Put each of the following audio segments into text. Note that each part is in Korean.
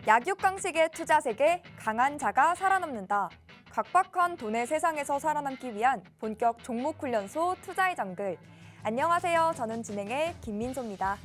약육강식의 투자 세계, 강한 자가 살아남는다. 각박한 돈의 세상에서 살아남기 위한 본격 종목 훈련소 투자의 정글. 안녕하세요. 저는 진행의 김민소입니다.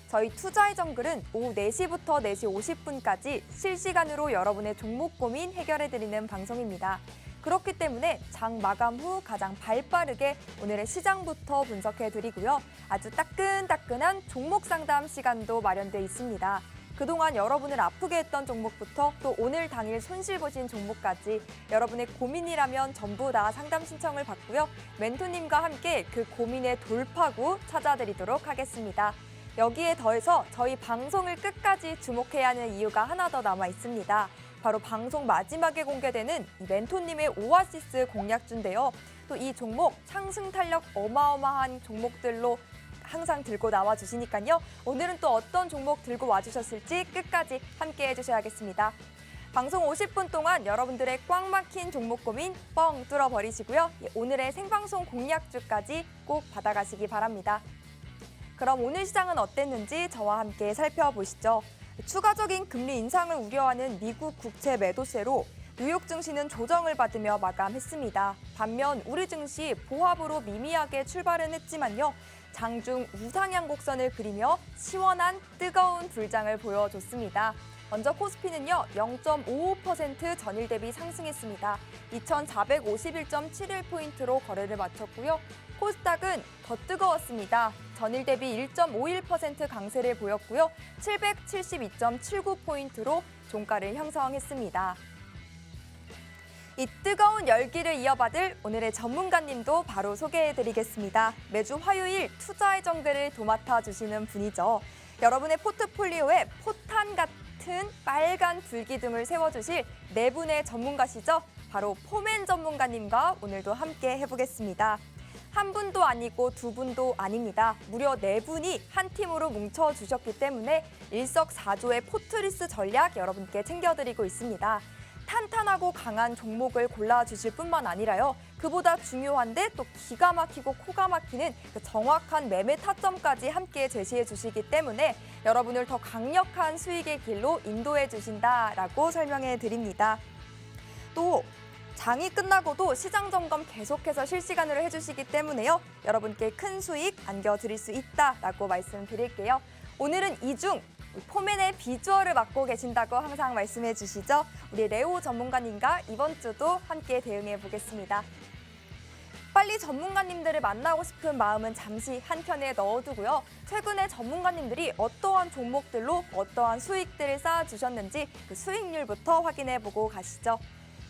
저희 투자의 정글은 오후 4시부터 4시 50분까지 실시간으로 여러분의 종목 고민 해결해드리는 방송입니다. 그렇기 때문에 장 마감 후 가장 발빠르게 오늘의 시장부터 분석해드리고요. 아주 따끈따끈한 종목 상담 시간도 마련돼 있습니다. 그동안 여러분을 아프게 했던 종목부터 또 오늘 당일 손실 보신 종목까지 여러분의 고민이라면 전부 다 상담 신청을 받고요. 멘토님과 함께 그 고민의 돌파구 찾아드리도록 하겠습니다. 여기에 더해서 저희 방송을 끝까지 주목해야 하는 이유가 하나 더 남아 있습니다. 바로 방송 마지막에 공개되는 이 멘토님의 오아시스 공략주인데요. 또 이 종목 상승 탄력 어마어마한 종목들로 항상 들고 나와 주시니까요. 오늘은 또 어떤 종목 들고 와주셨을지 끝까지 함께 해주셔야겠습니다. 방송 50분 동안 여러분들의 꽉 막힌 종목 고민 뻥 뚫어버리시고요. 오늘의 생방송 공략주까지 꼭 받아가시기 바랍니다. 그럼 오늘 시장은 어땠는지 저와 함께 살펴보시죠. 추가적인 금리 인상을 우려하는 미국 국채 매도세로 뉴욕 증시는 조정을 받으며 마감했습니다. 반면 우리 증시 보합으로 미미하게 출발은 했지만요. 장중 우상향 곡선을 그리며 시원한 뜨거운 불장을 보여줬습니다. 먼저 코스피는요, 0.55% 전일 대비 상승했습니다. 2,451.71포인트로 거래를 마쳤고요. 코스닥은 더 뜨거웠습니다. 전일 대비 1.51% 강세를 보였고요. 772.79포인트로 종가를 형성했습니다. 이 뜨거운 열기를 이어받을 오늘의 전문가님도 바로 소개해드리겠습니다. 매주 화요일 투자의 정글을 도맡아 주시는 분이죠. 여러분의 포트폴리오에 포탄 같은 빨간 불기둥을 세워주실 네 분의 전문가시죠. 바로 포맨 전문가님과 오늘도 함께 해보겠습니다. 한 분도 아니고 두 분도 아닙니다. 무려 네 분이 한 팀으로 뭉쳐주셨기 때문에 일석사조의 포트리스 전략 여러분께 챙겨드리고 있습니다. 탄탄하고 강한 종목을 골라주실 뿐만 아니라요. 그보다 중요한데 또 기가 막히고 코가 막히는 그 정확한 매매 타점까지 함께 제시해 주시기 때문에 여러분을 더 강력한 수익의 길로 인도해 주신다라고 설명해 드립니다. 또 장이 끝나고도 시장 점검 계속해서 실시간으로 해주시기 때문에요. 여러분께 큰 수익 안겨드릴 수 있다라고 말씀드릴게요. 오늘은 이중 포맨의 비주얼을 맡고 계신다고 항상 말씀해 주시죠. 우리 레오 전문가님과 이번 주도 함께 대응해 보겠습니다. 빨리 전문가님들을 만나고 싶은 마음은 잠시 한켠에 넣어두고요. 최근에 전문가님들이 어떠한 종목들로 어떠한 수익들을 쌓아주셨는지 그 수익률부터 확인해보고 가시죠.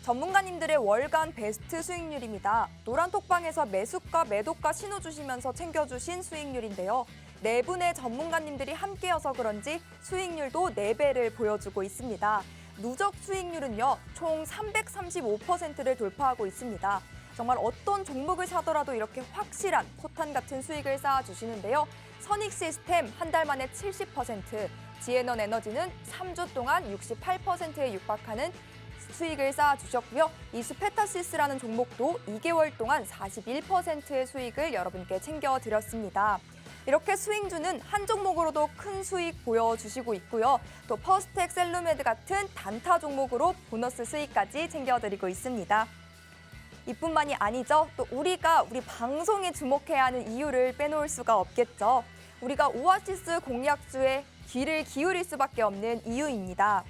전문가님들의 월간 베스트 수익률입니다. 노란톡방에서 매수가, 매도가 신호 주시면서 챙겨주신 수익률인데요. 네 분의 전문가님들이 함께여서 그런지 수익률도 4배를 보여주고 있습니다. 누적 수익률은요, 총 335%를 돌파하고 있습니다. 정말 어떤 종목을 사더라도 이렇게 확실한 포탄 같은 수익을 쌓아주시는데요. 선익시스템 한 달 만에 70%, 지에넌 에너지는 3주 동안 68%에 육박하는 수익을 쌓아주셨고요. 이스페타시스라는 종목도 2개월 동안 41%의 수익을 여러분께 챙겨드렸습니다. 이렇게 스윙주는 한 종목으로도 큰 수익 보여주시고 있고요. 또 퍼스텍, 셀루메드 같은 단타 종목으로 보너스 수익까지 챙겨드리고 있습니다. 이뿐만이 아니죠. 또 우리 방송에 주목해야 하는 이유를 빼놓을 수가 없겠죠. 우리가 오아시스 공략주에 귀를 기울일 수밖에 없는 이유입니다.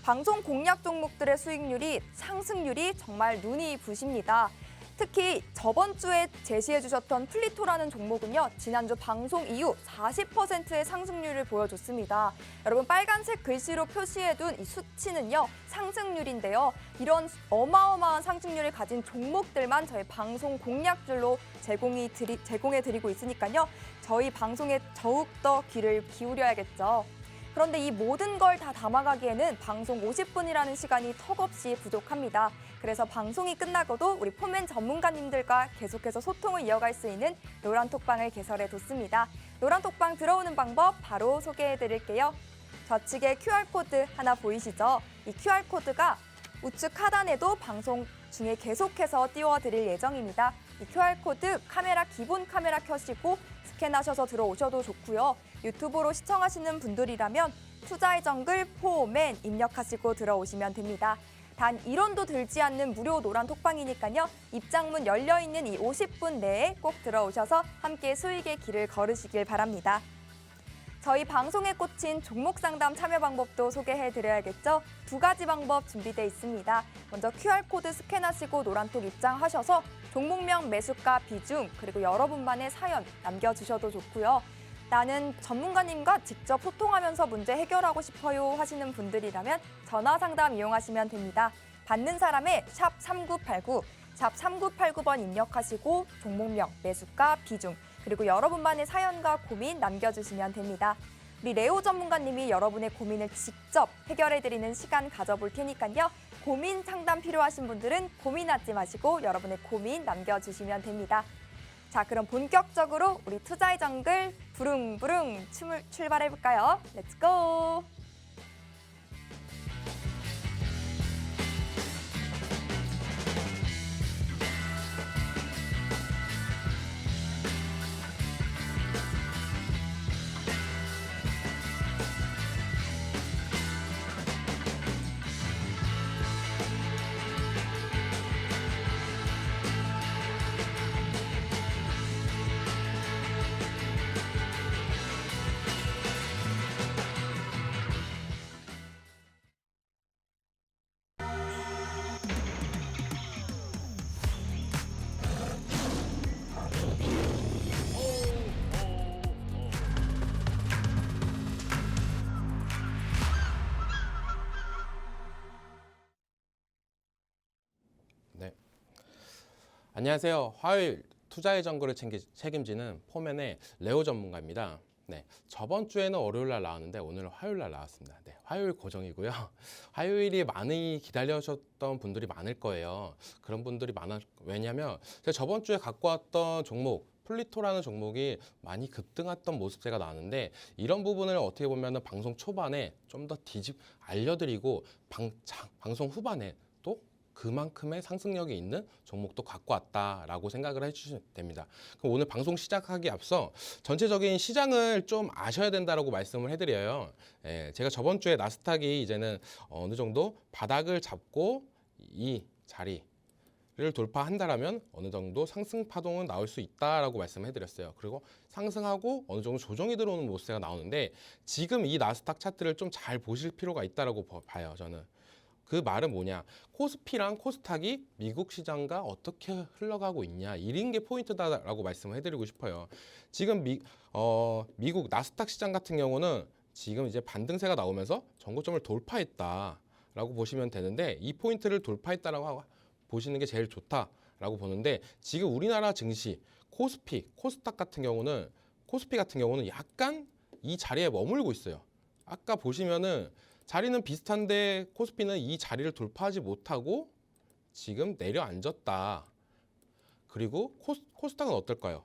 방송 공략 종목들의 수익률이 상승률이 정말 눈이 부십니다. 특히 저번 주에 제시해 주셨던 플리토라는 종목은요. 지난주 방송 이후 40%의 상승률을 보여줬습니다. 여러분 빨간색 글씨로 표시해둔 이 수치는요. 상승률인데요. 이런 어마어마한 상승률을 가진 종목들만 저희 방송 공략줄로 제공해드리고 있으니까요. 저희 방송에 더욱더 귀를 기울여야겠죠. 그런데 이 모든 걸 다 담아가기에는 방송 50분이라는 시간이 턱없이 부족합니다. 그래서 방송이 끝나고도 우리 포맨 전문가님들과 계속해서 소통을 이어갈 수 있는 노란톡방을 개설해뒀습니다. 노란톡방 들어오는 방법 바로 소개해드릴게요. 좌측에 QR코드 하나 보이시죠? 이 QR코드가 우측 하단에도 방송 중에 계속해서 띄워드릴 예정입니다. 이 QR코드 기본 카메라 켜시고 스캔하셔서 들어오셔도 좋고요. 유튜브로 시청하시는 분들이라면 투자의 정글 포맨 입력하시고 들어오시면 됩니다. 단 1원도 들지 않는 무료 노란 톡방이니까요. 입장문 열려있는 이 50분 내에 꼭 들어오셔서 함께 수익의 길을 걸으시길 바랍니다. 저희 방송에 꽂힌 종목 상담 참여 방법도 소개해드려야겠죠. 2가지 방법 준비되어 있습니다. 먼저 QR코드 스캔하시고 노란톡 입장하셔서 종목명, 매수가, 비중, 그리고 여러분만의 사연 남겨주셔도 좋고요. 나는 전문가님과 직접 소통하면서 문제 해결하고 싶어요 하시는 분들이라면 전화 상담 이용하시면 됩니다. 받는 사람의 샵 3989, 샵 3989번 입력하시고 종목명, 매수가, 비중, 그리고 여러분만의 사연과 고민 남겨주시면 됩니다. 우리 레오 전문가님이 여러분의 고민을 직접 해결해드리는 시간 가져볼 테니까요. 고민 상담 필요하신 분들은 고민하지 마시고 여러분의 고민 남겨주시면 됩니다. 자, 그럼 본격적으로 우리 투자의 정글 부릉부릉 춤을 출발해볼까요? 렛츠 고! 네. 안녕하세요. 화요일 투자의 정글을 책임지는 포맨의 레오 전문가입니다. 네. 저번 주에는 월요일 날 나왔는데 오늘은 화요일 날 나왔습니다. 네. 화요일 고정이고요. 화요일이 많이 기다려주셨던 분들이 많을 거예요. 그런 분들이 왜냐면 제가 저번 주에 갖고 왔던 종목 플리토라는 종목이 많이 급등했던 모습세가 나왔는데 이런 부분을 어떻게 보면 방송 초반에 좀 더 알려드리고 방송 후반에 또 그만큼의 상승력이 있는 종목도 갖고 왔다라고 생각을 해주시면 됩니다. 그럼 오늘 방송 시작하기 앞서 전체적인 시장을 좀 아셔야 된다라고 말씀을 해드려요. 제가 저번 주에 나스닥이 이제는 어느 정도 바닥을 잡고 이 자리를 돌파한다라면 어느 정도 상승 파동은 나올 수 있다라고 말씀을 해드렸어요. 그리고 상승하고 어느 정도 조정이 들어오는 모습이 나오는데 지금 이 나스닥 차트를 좀 잘 보실 필요가 있다라고 봐요. 저는. 그 말은 뭐냐? 코스피랑 코스닥이 미국 시장과 어떻게 흘러가고 있냐 이런 게 포인트다라고 말씀을 해드리고 싶어요. 지금 미국 나스닥 시장 같은 경우는 지금 이제 반등세가 나오면서 전고점을 돌파했다라고 보시면 되는데 이 포인트를 돌파했다라고 보시는 게 제일 좋다라고 보는데 지금 우리나라 증시 코스피, 코스닥 같은 경우는 코스피 같은 경우는 약간 이 자리에 머물고 있어요. 아까 보시면은 자리는 비슷한데 코스피는 이 자리를 돌파하지 못하고 지금 내려앉았다. 그리고 코스닥은 어떨까요?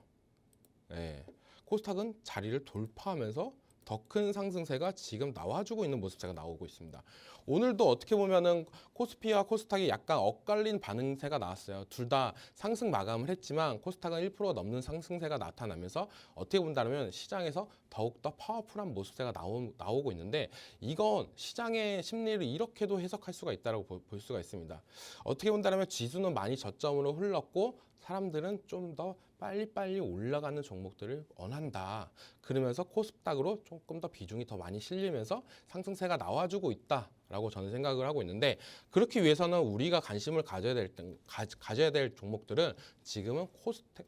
코스닥은 자리를 돌파하면서 더 큰 상승세가 지금 나와주고 있는 모습세가 나오고 있습니다. 오늘도 어떻게 보면은 코스피와 코스닥이 약간 엇갈린 반응세가 나왔어요. 둘 다 상승 마감을 했지만 코스닥은 1% 넘는 상승세가 나타나면서 어떻게 본다면 시장에서 더욱더 파워풀한 모습세가 나오고 있는데 이건 시장의 심리를 이렇게도 해석할 수가 있다고 볼 수가 있습니다. 어떻게 본다면 지수는 많이 저점으로 흘렀고 사람들은 좀 더 빨리빨리 올라가는 종목들을 원한다. 그러면서 코스닥으로 조금 더 비중이 더 많이 실리면서 상승세가 나와주고 있다라고 저는 생각을 하고 있는데 그렇기 위해서는 우리가 관심을 가져야 될 종목들은 지금은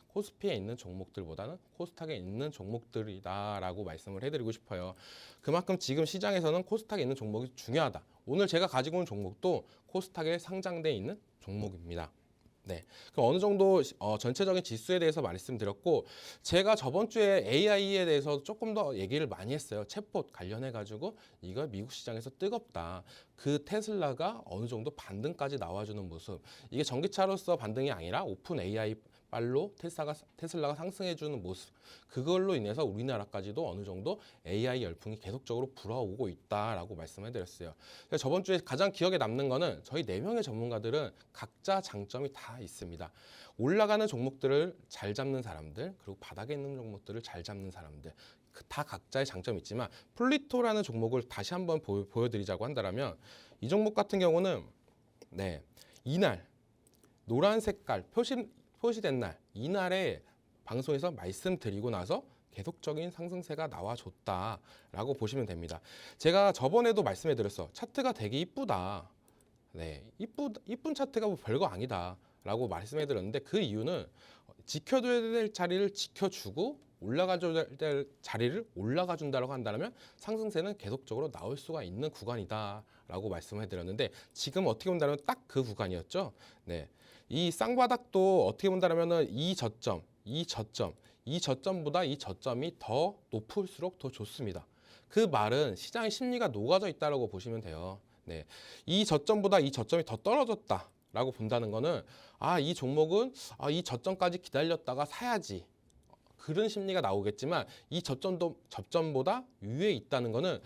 코스피에 있는 종목들보다는 코스닥에 있는 종목들이다라고 말씀을 해드리고 싶어요. 그만큼 지금 시장에서는 코스닥에 있는 종목이 중요하다. 오늘 제가 가지고 온 종목도 코스닥에 상장돼 있는 종목입니다. 네, 그럼 어느 정도 전체적인 지수에 대해서 말씀드렸고 제가 저번 주에 AI에 대해서 조금 더 얘기를 많이 했어요. 챗봇 관련해가지고 이거 미국 시장에서 뜨겁다. 그 테슬라가 어느 정도 반등까지 나와주는 모습. 이게 전기차로서 반등이 아니라 오픈 AI 빨로 테슬라가 상승해주는 모습, 그걸로 인해서 우리나라까지도 어느 정도 AI 열풍이 계속적으로 불어오고 있다라고 말씀해드렸어요. 저번 주에 가장 기억에 남는 거는 저희 4명의 전문가들은 각자 장점이 다 있습니다. 올라가는 종목들을 잘 잡는 사람들, 그리고 바닥에 있는 종목들을 잘 잡는 사람들, 다 각자의 장점이 있지만 플리토라는 종목을 다시 한번 보여드리자고 한다면 이 종목 같은 경우는 이날 노란 색깔 표시된 날, 이날에 방송에서 말씀드리고 나서 계속적인 상승세가 나와줬다라고 보시면 됩니다. 제가 저번에도 말씀해드렸어. 차트가 되게 이쁘다. 이쁜 차트가 뭐 별거 아니다. 라고 말씀해드렸는데 그 이유는 지켜줘야 될 자리를 지켜주고 올라가줘야 될 자리를 올라가준다고 한다면 상승세는 계속적으로 나올 수가 있는 구간이다라고 말씀해드렸는데 지금 어떻게 본다면 딱 그 구간이었죠. 이 쌍바닥도 어떻게 본다면 이 저점보다 이 저점이 더 높을수록 더 좋습니다. 그 말은 시장의 심리가 녹아져 있다고 보시면 돼요. 이 저점보다 이 저점이 더 떨어졌다라고 본다는 거는 이 종목은 이 저점까지 기다렸다가 사야지. 그런 심리가 나오겠지만 이 저점보다 위에 있다는 거는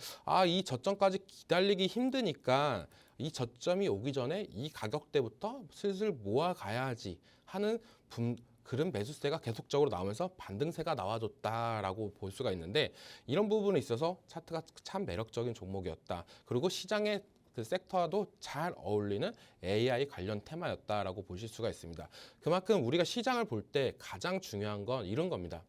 이 저점까지 기다리기 힘드니까 이 저점이 오기 전에 이 가격대부터 슬슬 모아가야지 하는 그런 매수세가 계속적으로 나오면서 반등세가 나와줬다라고 볼 수가 있는데 이런 부분에 있어서 차트가 참 매력적인 종목이었다. 그리고 시장의 그 섹터와도 잘 어울리는 AI 관련 테마였다라고 보실 수가 있습니다. 그만큼 우리가 시장을 볼 때 가장 중요한 건 이런 겁니다.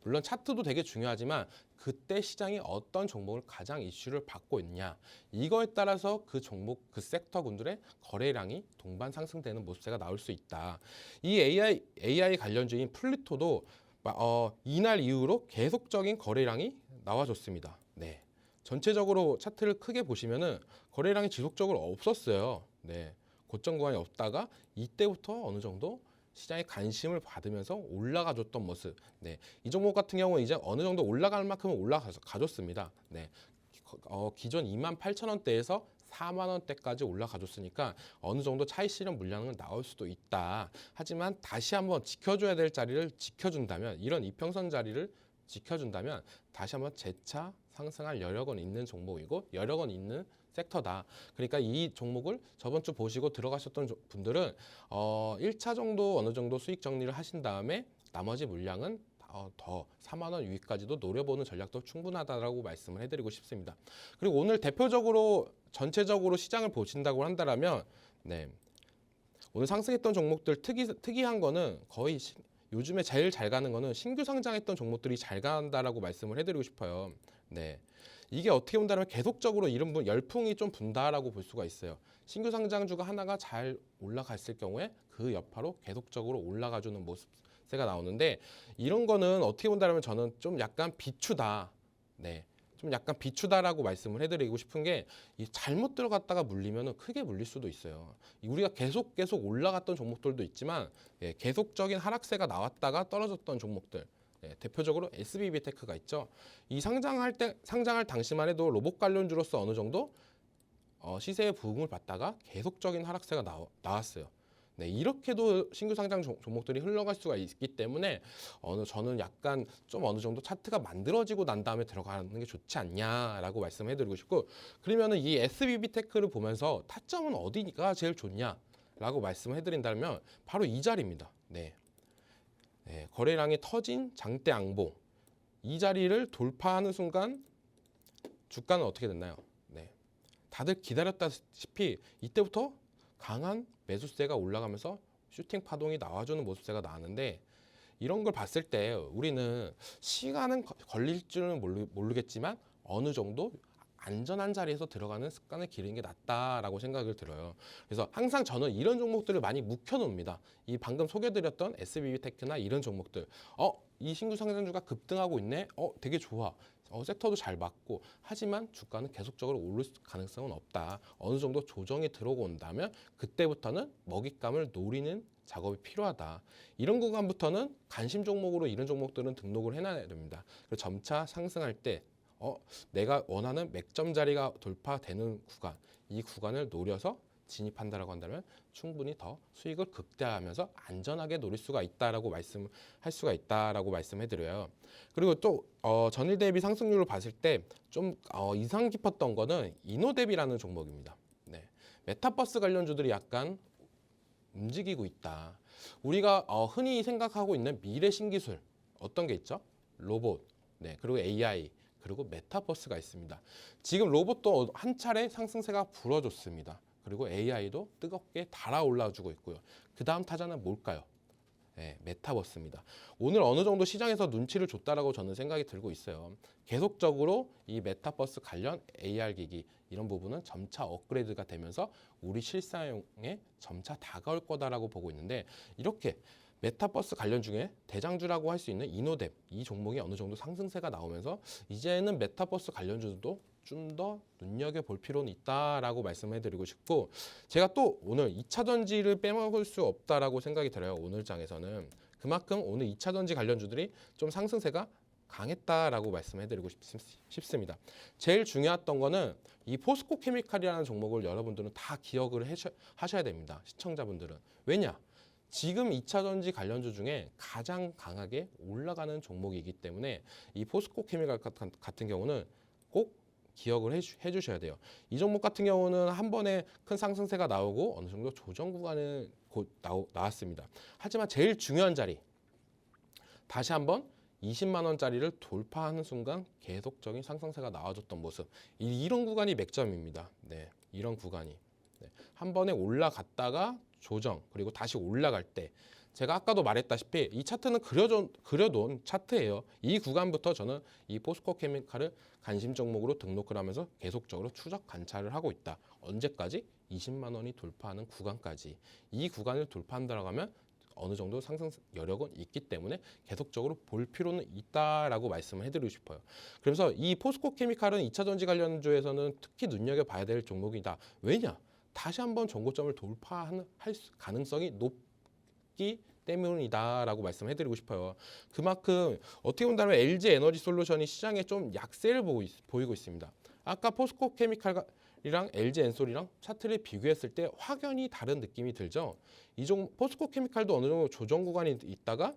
물론 차트도 되게 중요하지만 그때 시장이 어떤 종목을 가장 이슈를 받고 있냐 이거에 따라서 그 종목, 그 섹터군들의 거래량이 동반 상승되는 모습세가 나올 수 있다. 이 AI 관련주인 플리토도 이날 이후로 계속적인 거래량이 나와줬습니다. 전체적으로 차트를 크게 보시면은 거래량이 지속적으로 없었어요. 고점 구간이 없다가 이때부터 어느 정도 시장의 관심을 받으면서 올라가줬던 모습. 이 종목 같은 경우는 이제 어느 정도 올라갈 만큼은 올라가줬습니다. 기존 28,000원대에서 4만원대까지 올라가줬으니까 어느 정도 차익 실현 물량은 나올 수도 있다. 하지만 다시 한번 지켜줘야 될 자리를 지켜준다면 이런 이평선 자리를 지켜준다면 다시 한번 재차 상승할 여력은 있는 종목이고 여력은 있는 섹터다. 그러니까 이 종목을 저번 주 보시고 들어가셨던 분들은 1차 정도 어느 정도 수익 정리를 하신 다음에 나머지 물량은 더 4만 원 위까지도 노려보는 전략도 충분하다라고 말씀을 해드리고 싶습니다. 그리고 오늘 대표적으로 전체적으로 시장을 보신다고 한다면 오늘 상승했던 종목들 특이한 거는 거의 요즘에 제일 잘 가는 거는 신규 상장했던 종목들이 잘 간다라고 말씀을 해드리고 싶어요. 이게 어떻게 본다면 계속적으로 이런 열풍이 좀 분다라고 볼 수가 있어요. 신규 상장주가 하나가 잘 올라갔을 경우에 그 여파로 계속적으로 올라가주는 모습세가 나오는데 이런 거는 어떻게 본다면 저는 좀 약간 비추다. 좀 약간 비추다라고 말씀을 해드리고 싶은 게 잘못 들어갔다가 물리면 크게 물릴 수도 있어요. 우리가 계속 올라갔던 종목들도 있지만 계속적인 하락세가 나왔다가 떨어졌던 종목들 대표적으로 SBB테크가 있죠. 이 상장할 당시만 해도 로봇 관련주로서 어느 정도 시세의 부흥을 받다가 계속적인 하락세가 나왔어요. 이렇게도 신규 상장 종목들이 흘러갈 수가 있기 때문에 저는 약간 좀 어느 정도 차트가 만들어지고 난 다음에 들어가는 게 좋지 않냐라고 말씀해드리고 싶고 그러면은 이 SBB테크를 보면서 타점은 어디가 제일 좋냐라고 말씀해드린다면 바로 이 자리입니다. 거래량이 터진 장대 앙봉 이 자리를 돌파하는 순간 주가는 어떻게 됐나요? 다들 기다렸다시피 이때부터 강한 매수세가 올라가면서 슈팅 파동이 나와주는 모습세가 나왔는데 이런 걸 봤을 때 우리는 시간은 걸릴 줄은 모르겠지만 어느 정도 안전한 자리에서 들어가는 습관을 기르는 게 낫다라고 생각을 들어요. 그래서 항상 저는 이런 종목들을 많이 묵혀놓습니다. 이 방금 소개드렸던 SBB테크나 이런 종목들 이 신규 상장주가 급등하고 있네. 되게 좋아. 섹터도 잘 맞고 하지만 주가는 계속적으로 오를 가능성은 없다. 어느 정도 조정이 들어오고 온다면 그때부터는 먹잇감을 노리는 작업이 필요하다. 이런 구간부터는 관심 종목으로 이런 종목들은 등록을 해놔야 됩니다. 그리고 점차 상승할 때 내가 원하는 맥점 자리가 돌파되는 구간, 이 구간을 노려서 진입한다라고 한다면 충분히 더 수익을 극대화하면서 안전하게 노릴 수가 있다라고 말씀할 수가 있다라고 말씀해드려요. 그리고 또 전일 대비 상승률을 봤을 때 좀 인상 깊었던 거는 이노뎁이라는 종목입니다. 네, 메타버스 관련주들이 약간 움직이고 있다. 우리가 흔히 생각하고 있는 미래 신기술 어떤 게 있죠? 로봇, 네, 그리고 AI, 그리고 메타버스가 있습니다. 지금 로봇도 한 차례 상승세가 불어줬습니다. 그리고 AI도 뜨겁게 달아올라주고 있고요. 그 다음 타자는 뭘까요? 네, 메타버스입니다. 오늘 어느 정도 시장에서 눈치를 줬다라고 저는 생각이 들고 있어요. 계속적으로 이 메타버스 관련 AR 기기 이런 부분은 점차 업그레이드가 되면서 우리 실사용에 점차 다가올 거다라고 보고 있는데 이렇게 메타버스 관련 중에 대장주라고 할 수 있는 이노뎁 이 종목이 어느 정도 상승세가 나오면서 이제는 메타버스 관련주도 좀 더 눈여겨볼 필요는 있다라고 말씀해드리고 싶고 제가 또 오늘 2차 전지를 빼먹을 수 없다라고 생각이 들어요. 오늘 장에서는 그만큼 오늘 2차 전지 관련주들이 좀 상승세가 강했다라고 말씀해드리고 싶습니다. 제일 중요했던 거는 이 포스코 케미칼이라는 종목을 여러분들은 다 기억을 하셔야 됩니다. 시청자분들은. 왜냐? 지금 2차 전지 관련주 중에 가장 강하게 올라가는 종목이기 때문에 이 포스코 케미칼 같은 경우는 꼭 기억을 해주셔야 돼요. 이 종목 같은 경우는 한 번에 큰 상승세가 나오고 어느 정도 조정 구간을 곧 나왔습니다. 하지만 제일 중요한 자리 다시 한번 20만 원짜리를 돌파하는 순간 계속적인 상승세가 나와줬던 모습 이런 구간이 맥점입니다. 네, 이런 구간이 한 번에 올라갔다가 조정 그리고 다시 올라갈 때 제가 아까도 말했다시피 이 차트는 그려놓은 차트예요. 이 구간부터 저는 이 포스코 케미칼을 관심 종목으로 등록을 하면서 계속적으로 추적 관찰을 하고 있다. 언제까지? 20만 원이 돌파하는 구간까지. 이 구간을 돌파한다고 하면 어느 정도 상승 여력은 있기 때문에 계속적으로 볼 필요는 있다라고 말씀을 해드리고 싶어요. 그래서 이 포스코 케미칼은 2차 전지 관련주에서는 특히 눈여겨봐야 될 종목이다. 왜냐? 다시 한번 전고점을 돌파할 가능성이 높기 때문이다라고 말씀해드리고 싶어요. 그만큼 어떻게 본다면 LG 에너지 솔루션이 시장에 좀 약세를 보이고 있습니다. 아까 포스코 케미칼이랑 LG 엔솔이랑 차트를 비교했을 때 확연히 다른 느낌이 들죠. 포스코 케미칼도 어느 정도 조정 구간이 있다가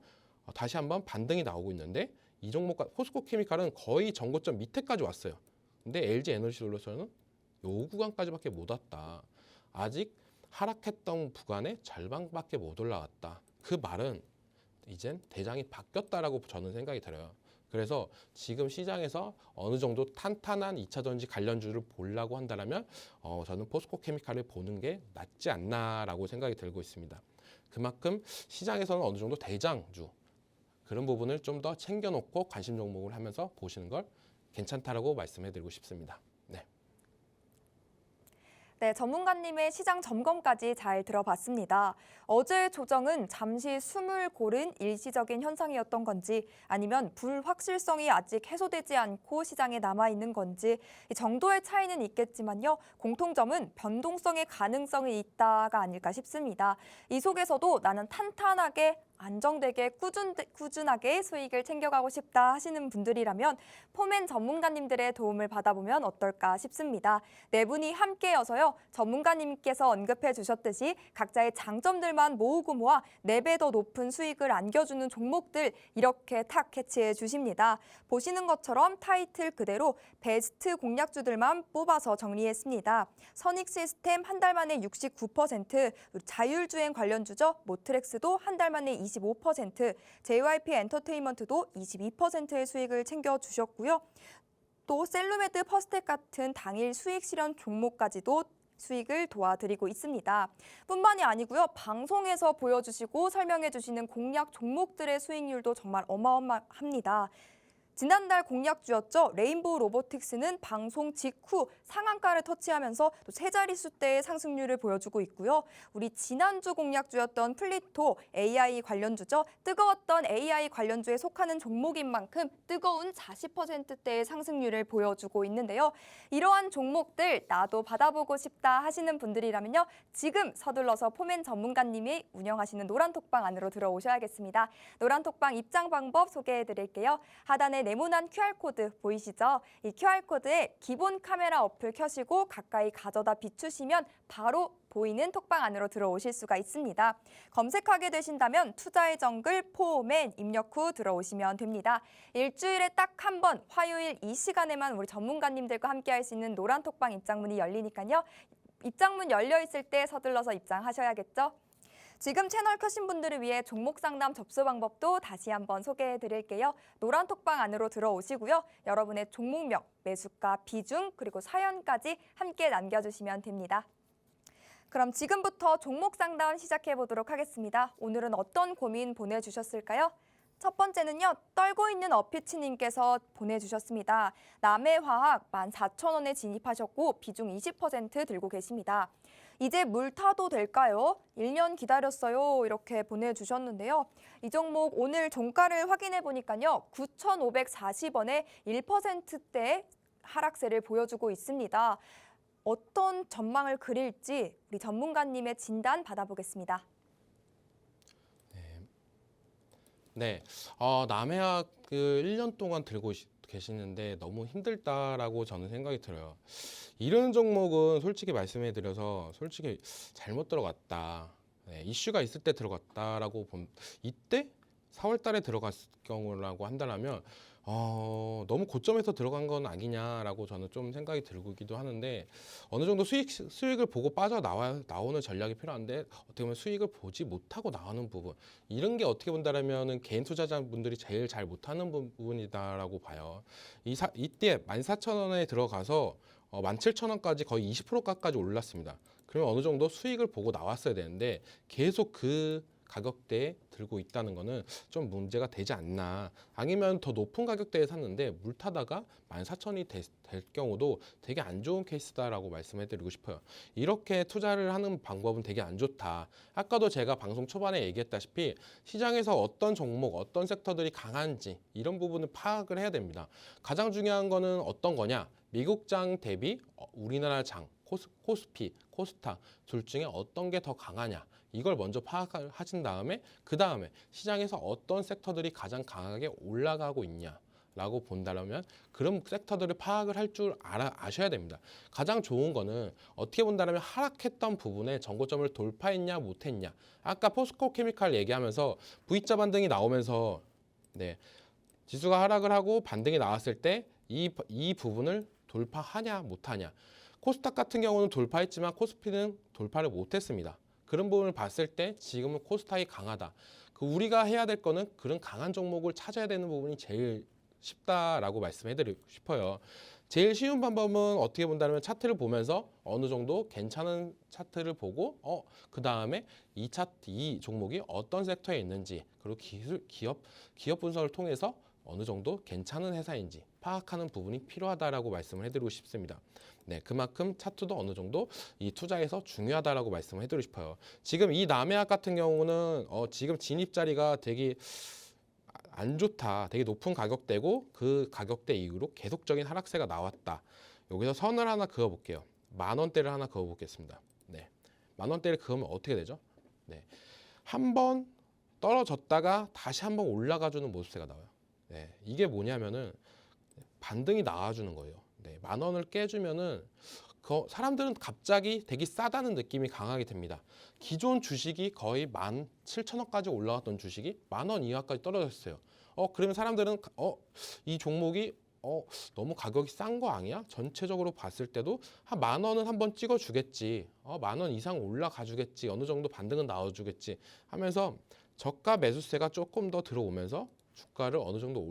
다시 한번 반등이 나오고 있는데 이 종목 포스코 케미칼은 거의 전고점 밑에까지 왔어요. 근데 LG 에너지 솔루션은 요 구간까지밖에 못 왔다. 아직 하락했던 구간의 절반밖에 못 올라갔다. 그 말은 이젠 대장이 바뀌었다라고 저는 생각이 들어요. 그래서 지금 시장에서 어느 정도 탄탄한 2차 전지 관련주를 보려고 한다면 저는 포스코 케미칼을 보는 게 낫지 않나라고 생각이 들고 있습니다. 그만큼 시장에서는 어느 정도 대장주 그런 부분을 좀 더 챙겨놓고 관심 종목을 하면서 보시는 걸 괜찮다라고 말씀해드리고 싶습니다. 네, 전문가님의 시장 점검까지 잘 들어봤습니다. 어제 조정은 잠시 숨을 고른 일시적인 현상이었던 건지 아니면 불확실성이 아직 해소되지 않고 시장에 남아있는 건지 이 정도의 차이는 있겠지만요. 공통점은 변동성의 가능성이 있다가 아닐까 싶습니다. 이 속에서도 나는 탄탄하게 안정되게 꾸준하게 수익을 챙겨가고 싶다 하시는 분들이라면 포맨 전문가님들의 도움을 받아보면 어떨까 싶습니다. 네 분이 함께여서요. 전문가님께서 언급해 주셨듯이 각자의 장점들만 모으고 모아 4배 더 높은 수익을 안겨주는 종목들 이렇게 탁 캐치해 주십니다. 보시는 것처럼 타이틀 그대로 베스트 공략주들만 뽑아서 정리했습니다. 선익시스템 한 달 만에 69%, 자율주행 관련주죠. 모트렉스도 한 달 만에 25%, JYP 엔터테인먼트도 22%의 수익을 챙겨주셨고요. 또 셀루메드 퍼스텍 같은 당일 수익 실현 종목까지도 수익을 도와드리고 있습니다. 뿐만이 아니고요. 방송에서 보여주시고 설명해 주시는 공략 종목들의 수익률도 정말 어마어마합니다. 지난달 공략주였죠. 레인보우 로보틱스는 방송 직후 상한가를 터치하면서 또 세 자릿수대의 상승률을 보여주고 있고요. 우리 지난주 공략주였던 플리토 AI 관련주죠. 뜨거웠던 AI 관련주에 속하는 종목인 만큼 뜨거운 40%대의 상승률을 보여주고 있는데요. 이러한 종목들 나도 받아보고 싶다 하시는 분들이라면요. 지금 서둘러서 포맨 전문가님이 운영하시는 노란톡방 안으로 들어오셔야겠습니다. 노란톡방 입장 방법 소개해드릴게요. 하단에 화면에 네모난 QR코드 보이시죠? 이 QR코드에 기본 카메라 어플 켜시고 가까이 가져다 비추시면 바로 보이는 톡방 안으로 들어오실 수가 있습니다. 검색하게 되신다면 투자의 정글 포맨 입력 후 들어오시면 됩니다. 일주일에 딱 한 번 화요일 이 시간에만 우리 전문가님들과 함께 할 수 있는 노란 톡방 입장문이 열리니까요. 입장문 열려 있을 때 서둘러서 입장하셔야겠죠? 지금 채널 켜신 분들을 위해 종목 상담 접수 방법도 다시 한번 소개해 드릴게요. 노란 톡방 안으로 들어오시고요. 여러분의 종목명, 매수가, 비중, 그리고 사연까지 함께 남겨주시면 됩니다. 그럼 지금부터 종목 상담 시작해 보도록 하겠습니다. 오늘은 어떤 고민 보내주셨을까요? 첫 번째는요, 떨고 있는 어피치님께서 보내주셨습니다. 남해화학 14,000원에 진입하셨고 비중 20% 들고 계십니다. 이제 물 타도 될까요? 1년 기다렸어요. 이렇게 보내주셨는데요. 이 종목 오늘 종가를 확인해 보니까요. 9,540원에 1%대 하락세를 보여주고 있습니다. 어떤 전망을 그릴지 우리 전문가님의 진단 받아보겠습니다. 네, 남해학 그 1년 동안 들고 계시는데 너무 힘들다라고 저는 생각이 들어요. 이런 종목은 솔직히 말씀해 드려서 솔직히 잘못 들어갔다. 네, 이슈가 있을 때 들어갔다라고 이때 4월 달에 들어갔을 경우라고 한다면 너무 고점에서 들어간 건 아니냐라고 저는 좀 생각이 들기도 하는데 어느 정도 수익을 보고 나오는 전략이 필요한데 어떻게 보면 수익을 보지 못하고 나오는 부분 이런 게 어떻게 본다라면은 개인 투자자분들이 제일 잘 못하는 부분이다라고 봐요. 이때 14,000원에 들어가서 17,000원까지 거의 20% 가까이 올랐습니다. 그러면 어느 정도 수익을 보고 나왔어야 되는데 계속 그 가격대에 들고 있다는 거는 좀 문제가 되지 않나. 아니면 더 높은 가격대에 샀는데 물 타다가 14,000원이 될 경우도 되게 안 좋은 케이스다라고 말씀해 드리고 싶어요. 이렇게 투자를 하는 방법은 되게 안 좋다. 아까도 제가 방송 초반에 얘기했다시피 시장에서 어떤 종목, 어떤 섹터들이 강한지 이런 부분을 파악을 해야 됩니다. 가장 중요한 거는 어떤 거냐? 미국장 대비 우리나라 장, 코스피, 코스닥 둘 중에 어떤 게 더 강하냐? 이걸 먼저 파악을 하신 다음에 그 다음에 시장에서 어떤 섹터들이 가장 강하게 올라가고 있냐라고 본다면 그런 섹터들을 파악을 할 줄 아셔야 됩니다. 가장 좋은 거는 어떻게 본다면 하락했던 부분에 전고점을 돌파했냐 못했냐. 아까 포스코 케미칼 얘기하면서 V자 반등이 나오면서 네, 지수가 하락을 하고 반등이 나왔을 때 이 부분을 돌파하냐 못하냐. 코스닥 같은 경우는 돌파했지만 코스피는 돌파를 못했습니다. 그런 부분을 봤을 때 지금은 코스닥이 강하다. 우리가 해야 될 거는 그런 강한 종목을 찾아야 되는 부분이 제일 쉽다라고 말씀해드리고 싶어요. 제일 쉬운 방법은 어떻게 본다면 차트를 보면서 어느 정도 괜찮은 차트를 보고 그 다음에 이 종목이 어떤 섹터에 있는지 그리고 기업 분석을 통해서 어느 정도 괜찮은 회사인지 파악하는 부분이 필요하다라고 말씀을 해드리고 싶습니다. 네, 그만큼 차트도 어느 정도 이 투자에서 중요하다라고 말씀을 해드리고 싶어요. 지금 이 남해학 같은 경우는 지금 진입 자리가 되게 안 좋다, 되게 높은 가격대고 그 가격대 이후로 계속적인 하락세가 나왔다. 여기서 선을 하나 그어볼게요. 10,000원대를 하나 그어보겠습니다. 네, 10,000원대를 그으면 어떻게 되죠? 네, 한번 떨어졌다가 다시 한번 올라가주는 모습세가 나와요. 네, 이게 뭐냐면은 반등이 나와주는 거예요. 네, 10,000원을 깨주면은 사람들은 갑자기 되게 싸다는 느낌이 강하게 됩니다. 기존 주식이 거의 17,000원까지 올라갔던 주식이 10,000원 이하까지 떨어졌어요. 그러면 사람들은 이 종목이 너무 가격이 싼 거 아니야? 전체적으로 봤을 때도 한 10,000원은 한번 찍어주겠지. 10,000원 이상 올라가 주겠지. 어느 정도 반등은 나와주겠지 하면서 저가 매수세가 조금 더 들어오면서 주가를 어느 정도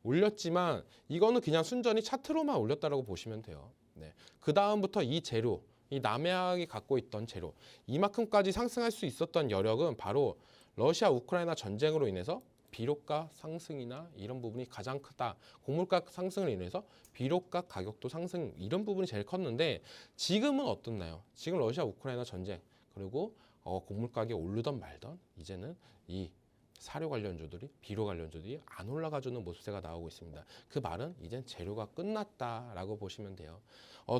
올렸지만 이거는 그냥 순전히 차트로만 올렸다라고 보시면 돼요. 네. 그 다음부터 이 재료, 이 남해학이 갖고 있던 재료, 이만큼까지 상승할 수 있었던 여력은 바로 러시아 우크라이나 전쟁으로 인해서 비료가 상승이나 이런 부분이 가장 크다. 곡물가 상승을 인해서 비료가 가격도 상승 이런 부분이 제일 컸는데 지금은 어떻나요? 지금 러시아 우크라이나 전쟁 그리고 곡물 가격이 오르던 말던 이제는 이 사료 관련주들이 비료 관련주들이 안 올라가주는 모습세가 나오고 있습니다. 그 말은 이젠 재료가 끝났다라고 보시면 돼요.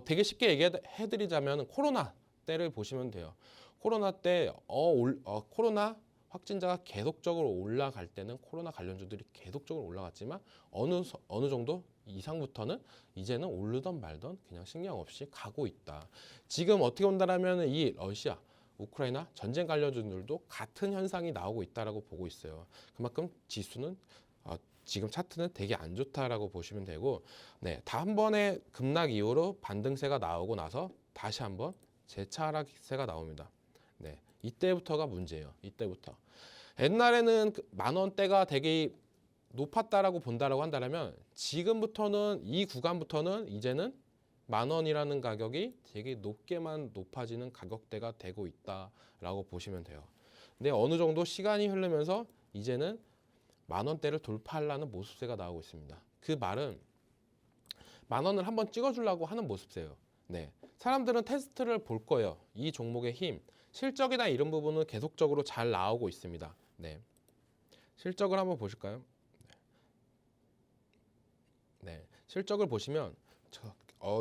되게 쉽게 얘기해드리자면 코로나 때를 보시면 돼요. 코로나 때 코로나 확진자가 계속적으로 올라갈 때는 코로나 관련주들이 계속적으로 올라갔지만 어느 정도 이상부터는 이제는 오르던 말던 그냥 신경 없이 가고 있다. 지금 어떻게 본다라면 이 러시아, 우크라이나 전쟁 관련주들도 같은 현상이 나오고 있다라고 보고 있어요. 그만큼 지수는 지금 차트는 되게 안 좋다라고 보시면 되고, 네, 다음번에 급락 이후로 반등세가 나오고 나서 다시 한번 재차 하락세가 나옵니다. 네, 이때부터가 문제예요. 이때부터. 옛날에는 만 원대가 되게 높았다라고 본다라고 한다면 지금부터는 이 구간부터는 이제는 만 원이라는 가격이 되게 높게만 높아지는 가격대가 되고 있다라고 보시면 돼요. 근데 어느 정도 시간이 흐르면서 이제는 만 원대를 돌파하려는 모습세가 나오고 있습니다. 그 말은 만 원을 한번 찍어주려고 하는 모습세예요. 네, 사람들은 테스트를 볼 거예요. 이 종목의 힘, 실적이나 이런 부분은 계속적으로 잘 나오고 있습니다. 네, 실적을 한번 보실까요? 네, 실적을 보시면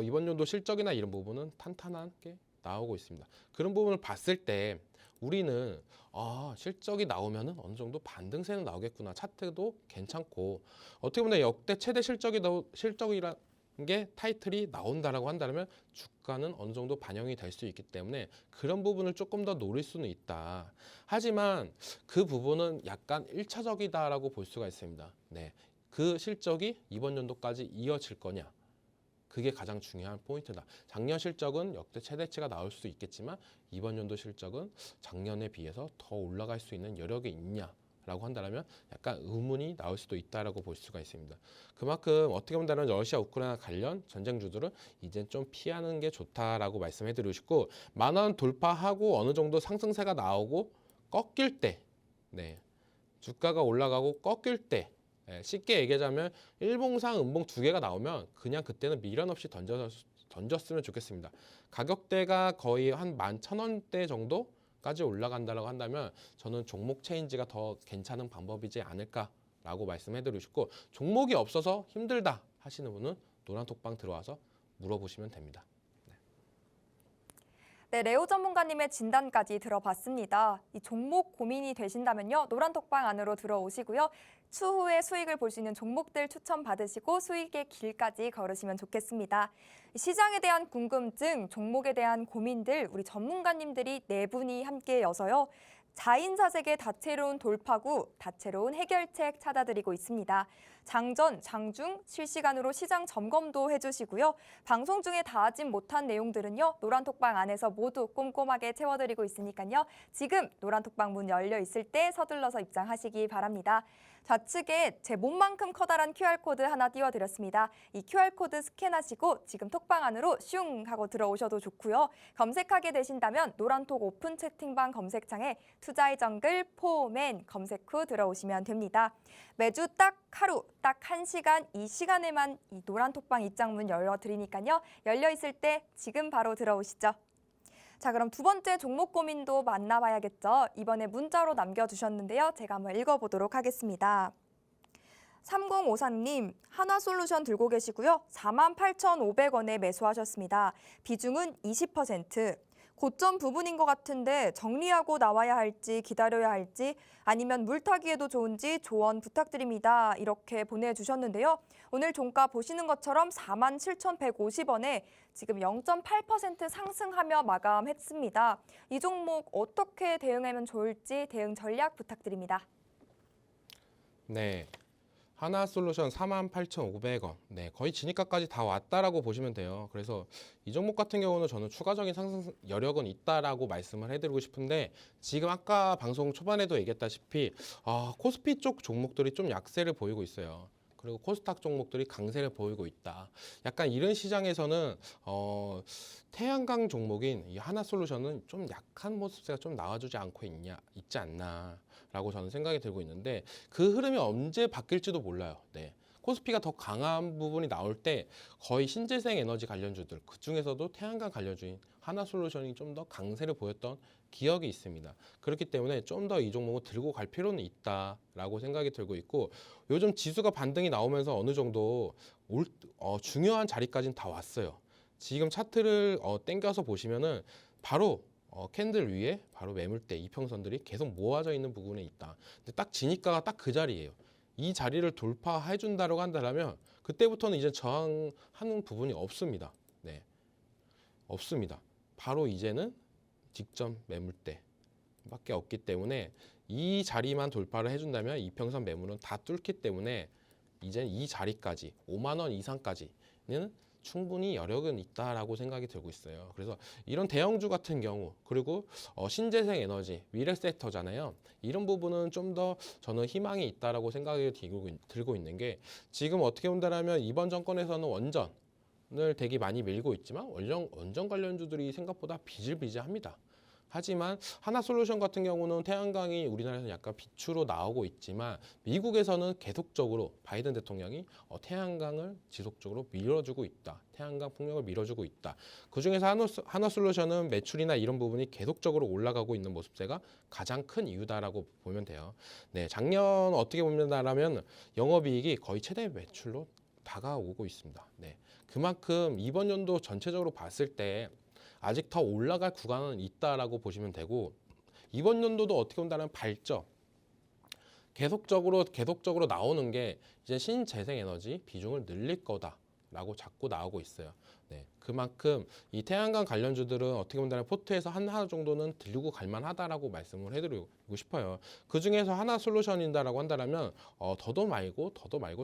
이번 연도 실적이나 이런 부분은 탄탄하게 나오고 있습니다. 그런 부분을 봤을 때 우리는 실적이 나오면은 어느 정도 반등세는 나오겠구나. 차트도 괜찮고 어떻게 보면 역대 최대 실적이라는 게 타이틀이 나온다라고 한다면 주가는 어느 정도 반영이 될 수 있기 때문에 그런 부분을 조금 더 노릴 수는 있다. 하지만 그 부분은 약간 1차적이다라고 볼 수가 있습니다. 네, 그 실적이 이번 연도까지 이어질 거냐? 그게 가장 중요한 포인트다. 작년 실적은 역대 최대치가 나올 수도 있겠지만 이번 연도 실적은 작년에 비해서 더 올라갈 수 있는 여력이 있냐라고 한다면 약간 의문이 나올 수도 있다라고 볼 수가 있습니다. 그만큼 어떻게 본다면 러시아 우크라이나 관련 전쟁주들은 이제 좀 피하는 게 좋다라고 말씀해드리고 싶고, 만 원 돌파하고 어느 정도 상승세가 나오고 꺾일 때, 네, 주가가 올라가고 꺾일 때. 쉽게 얘기하자면 일봉상 음봉 두 개가 나오면 그냥 그때는 미련 없이 던졌으면 좋겠습니다. 가격대가 거의 한 11,000원대 정도까지 올라간다고 한다면 저는 종목 체인지가 더 괜찮은 방법이지 않을까라고 말씀해드리고 싶고, 종목이 없어서 힘들다 하시는 분은 노란톡방 들어와서 물어보시면 됩니다. 네, 레오 전문가님의 진단까지 들어봤습니다. 이 종목 고민이 되신다면요, 노란톡방 안으로 들어오시고요. 추후에 수익을 볼 수 있는 종목들 추천받으시고 수익의 길까지 걸으시면 좋겠습니다. 시장에 대한 궁금증, 종목에 대한 고민들 우리 전문가님들이 네 분이 함께여서요. 자인사색의 다채로운 돌파구, 다채로운 해결책 찾아드리고 있습니다. 장전, 장중 실시간으로 시장 점검도 해주시고요. 방송 중에 다 하진 못한 내용들은요. 노란톡방 안에서 모두 꼼꼼하게 채워드리고 있으니까요. 지금 노란톡방 문 열려 있을 때 서둘러서 입장하시기 바랍니다. 좌측에 제 몸만큼 커다란 QR코드 하나 띄워드렸습니다. 이 QR코드 스캔하시고 지금 톡방 안으로 슝 하고 들어오셔도 좋고요. 검색하게 되신다면 노란톡 오픈 채팅방 검색창에 투자의 정글 포맨 검색 후 들어오시면 됩니다. 매주 딱 하루, 딱 1시간, 이 시간에만 이 노란톡방 입장문 열어드리니까요. 열려있을 때 지금 바로 들어오시죠. 자, 그럼 두 번째 종목 고민도 만나봐야겠죠. 이번에 문자로 남겨주셨는데요. 제가 한번 읽어보도록 하겠습니다. 3053님, 한화솔루션 들고 계시고요. 48,500원에 매수하셨습니다. 비중은 20%. 고점 부분인 것 같은데 정리하고 나와야 할지 기다려야 할지 아니면 물타기에도 좋은지 조언 부탁드립니다. 이렇게 보내주셨는데요. 오늘 종가 보시는 것처럼 47,150원에 지금 0.8% 상승하며 마감했습니다. 이 종목 어떻게 대응하면 좋을지 대응 전략 부탁드립니다. 네, 하나솔루션 48,500원. 네, 거의 진입가까지 다 왔다라고 보시면 돼요. 그래서 이 종목 같은 경우는 저는 추가적인 상승 여력은 있다라고 말씀을 해드리고 싶은데, 지금 아까 방송 초반에도 얘기했다시피 코스피 쪽 종목들이 좀 약세를 보이고 있어요. 그리고 코스닥 종목들이 강세를 보이고 있다. 약간 이런 시장에서는 태양광 종목인 이 하나솔루션은 좀 약한 모습세가 좀 나와주지 않고 있지 않나라고 저는 생각이 들고 있는데, 그 흐름이 언제 바뀔지도 몰라요. 네. 코스피가 더 강한 부분이 나올 때 거의 신재생 에너지 관련주들, 그 중에서도 태양광 관련주인 하나솔루션이 좀 더 강세를 보였던 기억이 있습니다. 그렇기 때문에 좀 더 이 종목을 들고 갈 필요는 있다라고 생각이 들고 있고, 요즘 지수가 반등이 나오면서 어느 정도 중요한 자리까지는 다 왔어요. 지금 차트를 땡겨서 보시면은 바로 캔들 위에 바로 매물대 이평선들이 계속 모아져 있는 부분에 있다. 근데 딱 진입가가 딱 그 자리예요. 이 자리를 돌파해 준다고 한다면 그때부터는 이제 저항하는 부분이 없습니다. 네, 없습니다. 바로 이제는 직전 매물대밖에 없기 때문에 이 자리만 돌파를 해준다면 이평선 매물은 다 뚫기 때문에 이제 이 자리까지 5만 원 이상까지는 충분히 여력은 있다라고 생각이 들고 있어요. 그래서 이런 대형주 같은 경우 그리고 신재생 에너지, 미래 섹터잖아요. 이런 부분은 좀 더 저는 희망이 있다라고 생각이 들고 있는 게 지금 어떻게 본다면 이번 정권에서는 원전을 되게 많이 밀고 있지만 원전 관련주들이 생각보다 비질비질합니다. 하지만 하나솔루션 같은 경우는 태양광이 우리나라에서 약간 비추로 나오고 있지만 미국에서는 계속적으로 바이든 대통령이 태양광을 지속적으로 밀어주고 있다. 태양광 폭력을 밀어주고 있다. 그중에서 하나솔루션은 매출이나 이런 부분이 계속적으로 올라가고 있는 모습세가 가장 큰 이유다라고 보면 돼요. 네, 작년 어떻게 보면다라면 영업이익이 거의 최대 매출로 다가오고 있습니다. 네, 그만큼 이번 연도 전체적으로 봤을 때 아직 더 올라갈 구간은 있다라고 보시면 되고 이번 연도도 어떻게 본다면 발전 계속적으로 나오는 게 이제 신재생에너지 비중을 늘릴 거다라고 자꾸 나오고 있어요. 네, 그만큼 이 태양광 관련주들은 어떻게 본다면 포트에서 하나 정도는 들고 갈만하다라고 말씀을 해드리고 싶어요. 그 중에서 하나 솔루션이다라고 한다면 더도 말고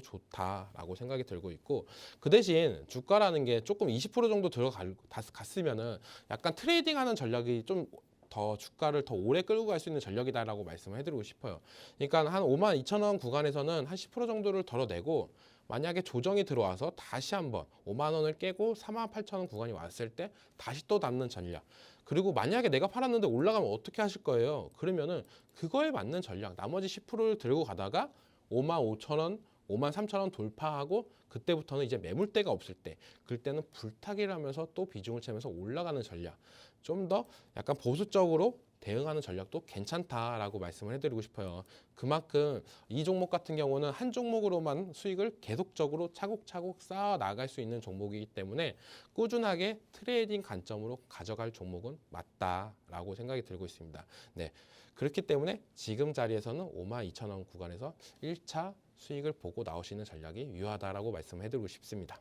좋다라고 생각이 들고 있고 그 대신 주가라는 게 조금 20% 정도 들어갔으면은 약간 트레이딩하는 전략이 좀 더 주가를 더 오래 끌고 갈 수 있는 전략이다라고 말씀을 해드리고 싶어요. 그러니까 한 5만 2천 원 구간에서는 한 10% 정도를 덜어내고 만약에 조정이 들어와서 다시 한번 5만 원을 깨고 4만 8천 원 구간이 왔을 때 다시 또 담는 전략. 그리고 만약에 내가 팔았는데 올라가면 어떻게 하실 거예요? 그러면은 그거에 맞는 전략. 나머지 10%를 들고 가다가 5만 5천 원, 5만 3천 원 돌파하고 그때부터는 이제 매물대가 없을 때 그때는 불타기를 하면서 또 비중을 채면서 올라가는 전략. 좀 더 약간 보수적으로 대응하는 전략도 괜찮다라고 말씀을 해드리고 싶어요. 그만큼 이 종목 같은 경우는 한 종목으로만 수익을 계속적으로 차곡차곡 쌓아 나갈 수 있는 종목이기 때문에 꾸준하게 트레이딩 관점으로 가져갈 종목은 맞다라고 생각이 들고 있습니다. 네, 그렇기 때문에 지금 자리에서는 5만 2천 원 구간에서 1차 수익을 보고 나오시는 전략이 유효하다라고 말씀해드리고 싶습니다.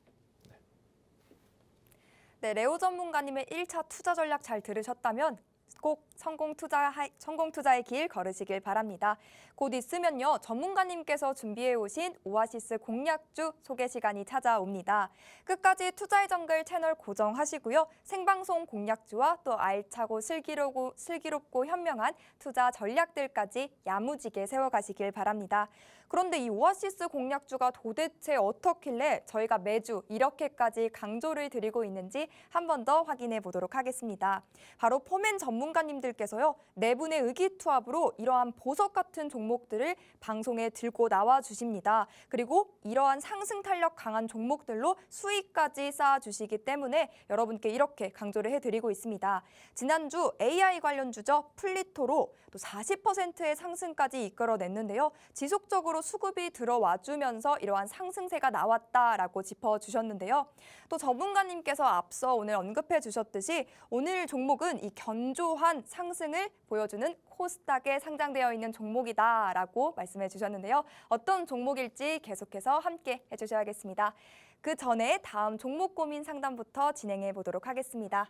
네, 레오 전문가님의 1차 투자 전략 잘 들으셨다면 꼭 성공 투자의 길 걸으시길 바랍니다. 곧 있으면요, 전문가님께서 준비해 오신 오아시스 공략주 소개 시간이 찾아옵니다. 끝까지 투자의 정글 채널 고정하시고요. 생방송 공략주와 또 알차고 슬기롭고 현명한 투자 전략들까지 야무지게 세워가시길 바랍니다. 그런데 이 오아시스 공략주가 도대체 어떻길래 저희가 매주 이렇게까지 강조를 드리고 있는지 한 번 더 확인해 보도록 하겠습니다. 바로 포맨 전문가님들께서요, 네 분의 의기투합으로 이러한 보석 같은 종목들을 방송에 들고 나와 주십니다. 그리고 이러한 상승 탄력 강한 종목들로 수익까지 쌓아주시기 때문에 여러분께 이렇게 강조를 해드리고 있습니다. 지난주 AI 관련주죠, 플리토로 또 40%의 상승까지 이끌어냈는데요. 지속적으로 수급이 들어와주면서 이러한 상승세가 나왔다라고 짚어주셨는데요. 또 전문가님께서 앞서 오늘 언급해 주셨듯이 오늘 종목은 이 견조한 상승을 보여주는 코스닥에 상장되어 있는 종목이다라고 말씀해 주셨는데요. 어떤 종목일지 계속해서 함께 해주셔야겠습니다. 그 전에 다음 종목 고민 상담부터 진행해 보도록 하겠습니다.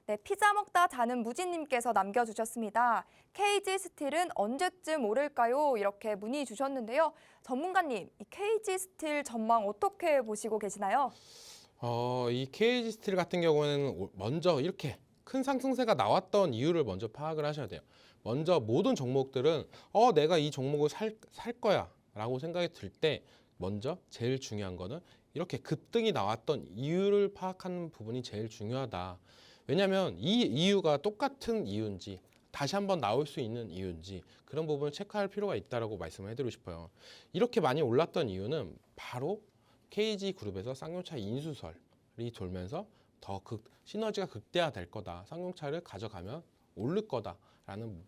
네, 피자 먹다 자는 무진님께서 남겨주셨습니다. KG 스틸은 언제쯤 오를까요? 이렇게 문의 주셨는데요. 전문가님, 이 KG 스틸 전망 어떻게 보시고 계시나요? 이 KG 스틸 같은 경우에는 먼저 이렇게 큰 상승세가 나왔던 이유를 먼저 파악을 하셔야 돼요. 먼저 모든 종목들은 내가 이 종목을 살 거야 라고 생각이 들 때 먼저 제일 중요한 거는 이렇게 급등이 나왔던 이유를 파악하는 부분이 제일 중요하다. 왜냐하면 이 이유가 똑같은 이유인지 다시 한번 나올 수 있는 이유인지 그런 부분을 체크할 필요가 있다고 말씀을 해드리고 싶어요. 이렇게 많이 올랐던 이유는 바로 KG그룹에서 쌍용차 인수설이 돌면서 더 시너지가 극대화될 거다. 쌍용차를 가져가면 오를 거다라는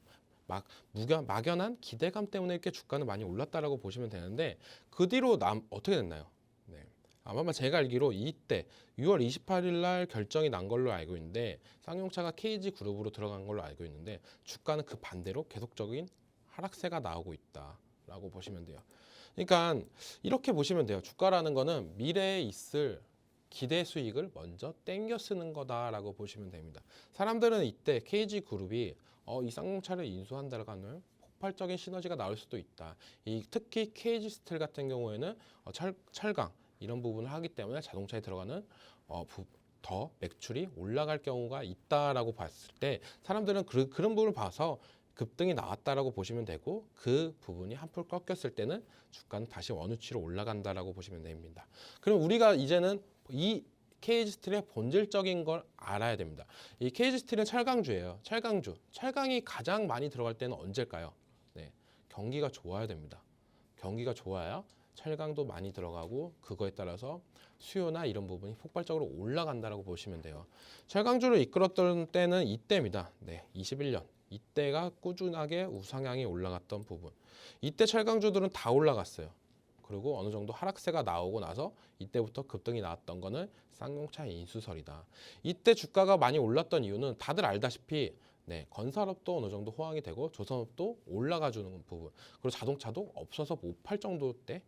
막연한 기대감 때문에 이렇게 주가는 많이 올랐다라고 보시면 되는데 그 뒤로 어떻게 됐나요? 네. 아마 제가 알기로 이때 6월 28일 날 결정이 난 걸로 알고 있는데 쌍용차가 KG 그룹으로 들어간 걸로 알고 있는데 주가는 그 반대로 계속적인 하락세가 나오고 있다라고 보시면 돼요. 그러니까 이렇게 보시면 돼요. 주가라는 거는 미래에 있을 기대 수익을 먼저 땡겨 쓰는 거다라고 보시면 됩니다. 사람들은 이때 KG 그룹이 이 쌍용차를 인수한다고 하는 폭발적인 시너지가 나올 수도 있다. 특히 KG 스틸 같은 경우에는 철강 이런 부분을 하기 때문에 자동차에 들어가는 더 매출이 올라갈 경우가 있다라고 봤을 때 사람들은 그런 부분을 봐서 급등이 나왔다라고 보시면 되고 그 부분이 한풀 꺾였을 때는 주가는 다시 원위치로 올라간다라고 보시면 됩니다. 그럼 우리가 이제는 이 KG 스틸의 본질적인 걸 알아야 됩니다. 이 KG 스틸은 철강주예요. 철강주. 철강이 가장 많이 들어갈 때는 언제일까요? 네, 경기가 좋아야 됩니다. 경기가 좋아야 철강도 많이 들어가고 그거에 따라서 수요나 이런 부분이 폭발적으로 올라간다라고 보시면 돼요. 철강주를 이끌었던 때는 이때입니다. 네, 21년. 이때가 꾸준하게 우상향이 올라갔던 부분. 이때 철강주들은 다 올라갔어요. 그리고 어느 정도 하락세가 나오고 나서 이때부터 급등이 나왔던 거는 쌍용차 인수설이다. 이때 주가가 많이 올랐던 이유는 다들 알다시피 건설업도 어느 정도 호황이 되고 조선업도 올라가 주는 부분. 그리고 자동차도 없어서 못 팔 정도 때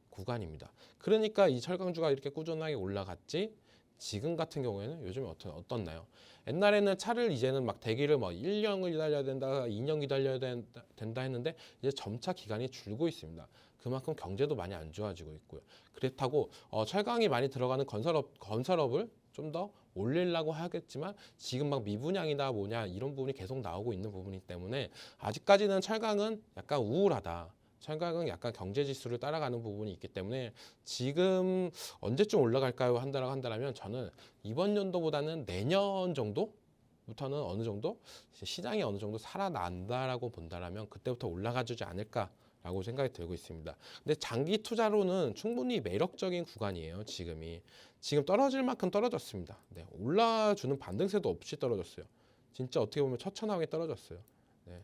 구간입니다. 그러니까 이 철강주가 이렇게 꾸준하게 올라갔지. 지금 같은 경우에는 요즘에 어떻나요? 옛날에는 차를 이제는 막 대기를 1년을 기다려야 된다, 2년 기다려야 된다 했는데 이제 점차 기간이 줄고 있습니다. 그만큼 경제도 많이 안 좋아지고 있고요. 그렇다고 철강이 많이 들어가는 건설업을 좀 더 올리려고 하겠지만 지금 막 미분양이다 뭐냐 이런 부분이 계속 나오고 있는 부분이기 때문에 아직까지는 철강은 약간 우울하다. 철강은 약간 경제 지수를 따라가는 부분이 있기 때문에 지금 언제쯤 올라갈까요? 한다면 저는 이번 연도보다는 내년 정도부터는 어느 정도 시장이 어느 정도 살아난다라고 본다라면 그때부터 올라가 주지 않을까라고 생각이 들고 있습니다. 근데 장기 투자로는 충분히 매력적인 구간이에요. 지금 떨어질 만큼 떨어졌습니다. 네, 올라주는 반등세도 없이 떨어졌어요. 진짜 어떻게 보면 처참하게 떨어졌어요. 네,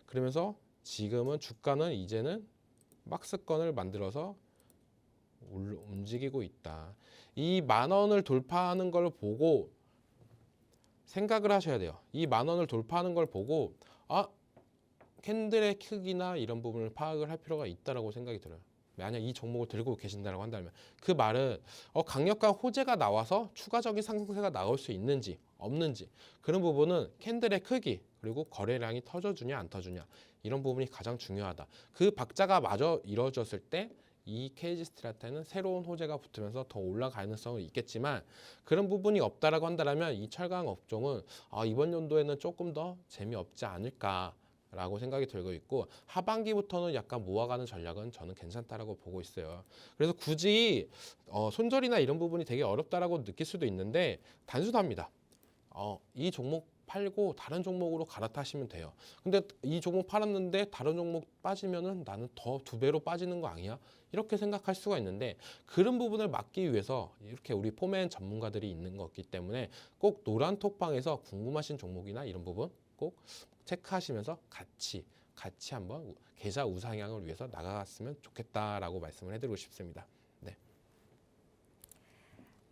그러면서 지금은 주가는 이제는 박스권을 만들어서 움직이고 있다. 이 10,000원을 돌파하는 걸 보고 생각을 하셔야 돼요. 이 10,000원을 돌파하는 걸 보고 캔들의 크기나 이런 부분을 파악을 할 필요가 있다라고 생각이 들어요. 만약 이 종목을 들고 계신다고 한다면 그 말은 강력한 호재가 나와서 추가적인 상승세가 나올 수 있는지 없는지 그런 부분은 캔들의 크기 그리고 거래량이 터져주냐 안 터주냐 이런 부분이 가장 중요하다. 그 박자가 마저 이루어졌을 때 이 KG 스틸한테는 새로운 호재가 붙으면서 더 올라갈 가능성은 있겠지만 그런 부분이 없다라고 한다면 이 철강 업종은 이번 연도에는 조금 더 재미없지 않을까라고 생각이 들고 있고 하반기부터는 약간 모아가는 전략은 저는 괜찮다라고 보고 있어요. 그래서 굳이 손절이나 이런 부분이 되게 어렵다라고 느낄 수도 있는데 단순합니다. 이 종목 팔고 다른 종목으로 갈아타시면 돼요. 근데 이 종목 팔았는데 다른 종목 빠지면은 나는 더 2배로 빠지는 거 아니야? 이렇게 생각할 수가 있는데 그런 부분을 막기 위해서 이렇게 우리 포맨 전문가들이 있는 거기 때문에 꼭 노란 톡방에서 궁금하신 종목이나 이런 부분 꼭 체크하시면서 같이 한번 계좌 우상향을 위해서 나가갔으면 좋겠다라고 말씀을 해드리고 싶습니다.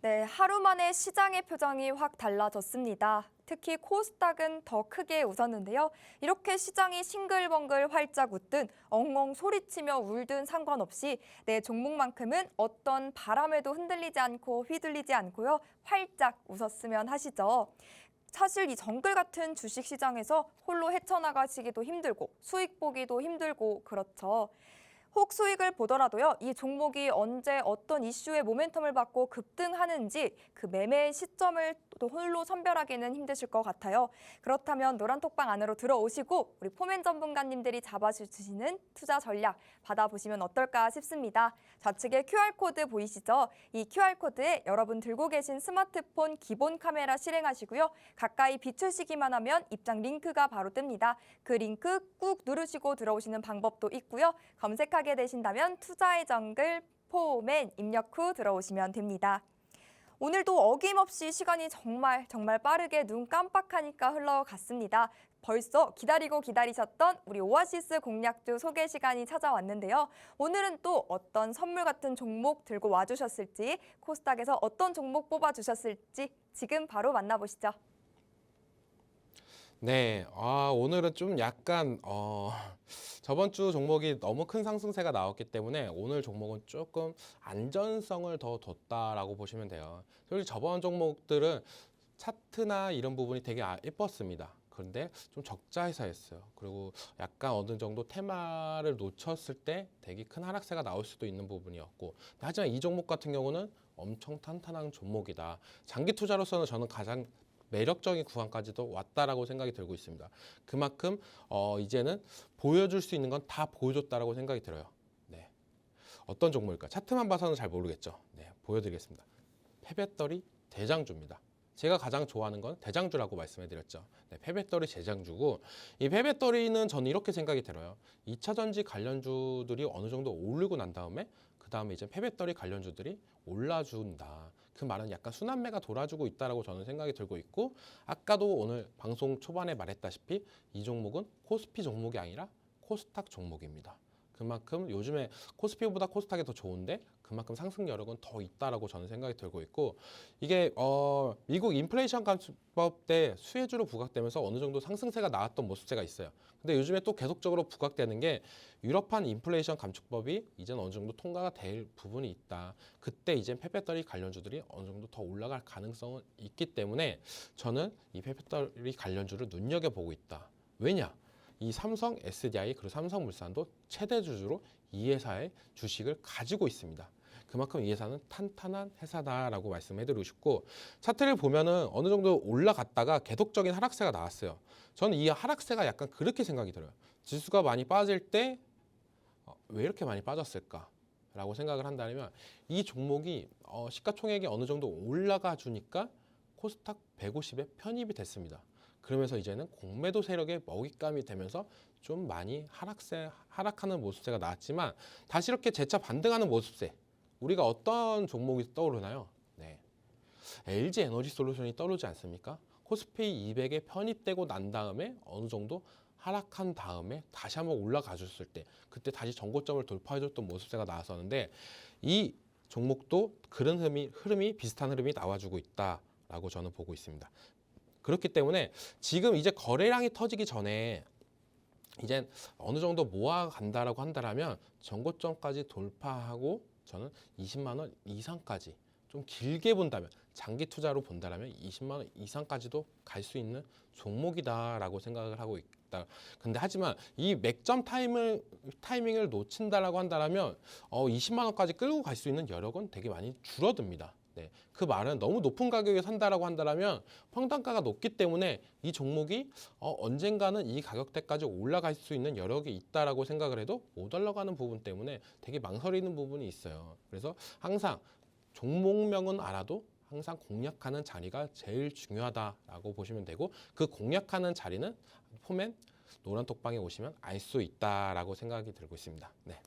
네, 하루 만에 시장의 표정이 확 달라졌습니다. 특히 코스닥은 더 크게 웃었는데요. 이렇게 시장이 싱글벙글 활짝 웃든 엉엉 소리치며 울든 상관없이 내 종목만큼은 어떤 바람에도 흔들리지 않고 휘둘리지 않고요. 활짝 웃었으면 하시죠. 사실 이 정글 같은 주식시장에서 홀로 헤쳐나가시기도 힘들고 수익 보기도 힘들고 그렇죠. 혹 수익을 보더라도요. 이 종목이 언제 어떤 이슈의 모멘텀을 받고 급등하는지 그 매매의 시점을 또 홀로 선별하기는 힘드실 것 같아요. 그렇다면 노란톡방 안으로 들어오시고 우리 포맨 전문가님들이 잡아주시는 투자 전략 받아보시면 어떨까 싶습니다. 좌측에 QR코드 보이시죠? 이 QR코드에 여러분 들고 계신 스마트폰 기본 카메라 실행하시고요. 가까이 비추시기만 하면 입장 링크가 바로 뜹니다. 그 링크 꾹 누르시고 들어오시는 방법도 있고요. 검색하게 되신다면 투자의 정글 포맨 입력 후 들어오시면 됩니다. 오늘도 어김없이 시간이 정말 빠르게 눈 깜빡하니까 흘러갔습니다. 벌써 기다리셨던 우리 오아시스 공략주 소개 시간이 찾아왔는데요. 오늘은 또 어떤 선물 같은 종목 들고 와주셨을지, 코스닥에서 어떤 종목 뽑아주셨을지 지금 바로 만나보시죠. 네, 오늘은 좀 약간 저번 주 종목이 너무 큰 상승세가 나왔기 때문에 오늘 종목은 조금 안전성을 더 뒀다라고 보시면 돼요. 솔직히 저번 종목들은 차트나 이런 부분이 되게 예뻤습니다. 그런데 좀 적자해서였어요. 그리고 약간 어느 정도 테마를 놓쳤을 때 되게 큰 하락세가 나올 수도 있는 부분이었고, 하지만 이 종목 같은 경우는 엄청 탄탄한 종목이다. 장기 투자로서는 저는 가장 매력적인 구간까지도 왔다라고 생각이 들고 있습니다. 그만큼 이제는 보여줄 수 있는 건 다 보여줬다라고 생각이 들어요. 네. 어떤 종목일까? 차트만 봐서는 잘 모르겠죠. 네, 보여드리겠습니다. 폐배터리 대장주입니다. 제가 가장 좋아하는 건 대장주라고 말씀해드렸죠. 네, 폐배터리 대장주고, 이 폐배터리는 저는 이렇게 생각이 들어요. 2차 전지 관련주들이 어느 정도 오르고 난 다음에 그 다음에 이제 폐배터리 관련주들이 올라준다. 그 말은 약간 순환매가 돌아주고 있다라고 저는 생각이 들고 있고, 아까도 오늘 방송 초반에 말했다시피 이 종목은 코스피 종목이 아니라 코스닥 종목입니다. 그만큼 요즘에 코스피보다 코스닥이 더 좋은데 그만큼 상승 여력은 더 있다라고 저는 생각이 들고 있고, 이게 미국 인플레이션 감축법 때 수혜주로 부각되면서 어느 정도 상승세가 나왔던 모습세가 있어요. 근데 요즘에 또 계속적으로 부각되는 게 유럽판 인플레이션 감축법이 이제 어느 정도 통과가 될 부분이 있다. 그때 이제 폐배터리 관련주들이 어느 정도 더 올라갈 가능성은 있기 때문에 저는 이 폐배터리 관련주를 눈여겨보고 있다. 왜냐? 이 삼성 SDI 그리고 삼성물산도 최대 주주로 이 회사의 주식을 가지고 있습니다. 그만큼 이 회사는 탄탄한 회사다라고 말씀해드리고 싶고, 차트를 보면은 어느 정도 올라갔다가 계속적인 하락세가 나왔어요. 저는 이 하락세가 약간 그렇게 생각이 들어요. 지수가 많이 빠질 때 왜 이렇게 많이 빠졌을까라고 생각을 한다면, 이 종목이 시가총액이 어느 정도 올라가 주니까 코스닥 150에 편입이 됐습니다. 그러면서 이제는 공매도 세력의 먹잇감이 되면서 좀 많이 하락하는 모습세가 나왔지만, 다시 이렇게 재차 반등하는 모습세, 우리가 어떤 종목이 떠오르나요? 네, LG 에너지 솔루션이 떠오르지 않습니까? 코스피 200에 편입되고 난 다음에 어느 정도 하락한 다음에 다시 한번 올라가 줬을 때, 그때 다시 전고점을 돌파해줬던 모습세가 나왔었는데, 이 종목도 그런 흐름이 비슷한 흐름이 나와주고 있다라고 저는 보고 있습니다. 그렇기 때문에 지금 이제 거래량이 터지기 전에 이제 어느 정도 모아간다라고 한다면 전고점까지 돌파하고, 저는 20만 원 이상까지 좀 길게 본다면, 장기 투자로 본다면 20만 원 이상까지도 갈 수 있는 종목이다라고 생각을 하고 있다. 근데 하지만 이 맥점 타이밍을 놓친다라고 한다면 20만 원까지 끌고 갈 수 있는 여력은 되게 많이 줄어듭니다. 네, 그 말은 너무 높은 가격에 산다라고 한다면 평단가가 높기 때문에 이 종목이 언젠가는 이 가격대까지 올라갈 수 있는 여력이 있다라고 생각을 해도 못 올라가는 부분 때문에 되게 망설이는 부분이 있어요. 그래서 항상 종목명은 알아도 항상 공략하는 자리가 제일 중요하다라고 보시면 되고, 그 공략하는 자리는 포맨 노란톡방에 오시면 알 수 있다라고 생각이 들고 있습니다. 네.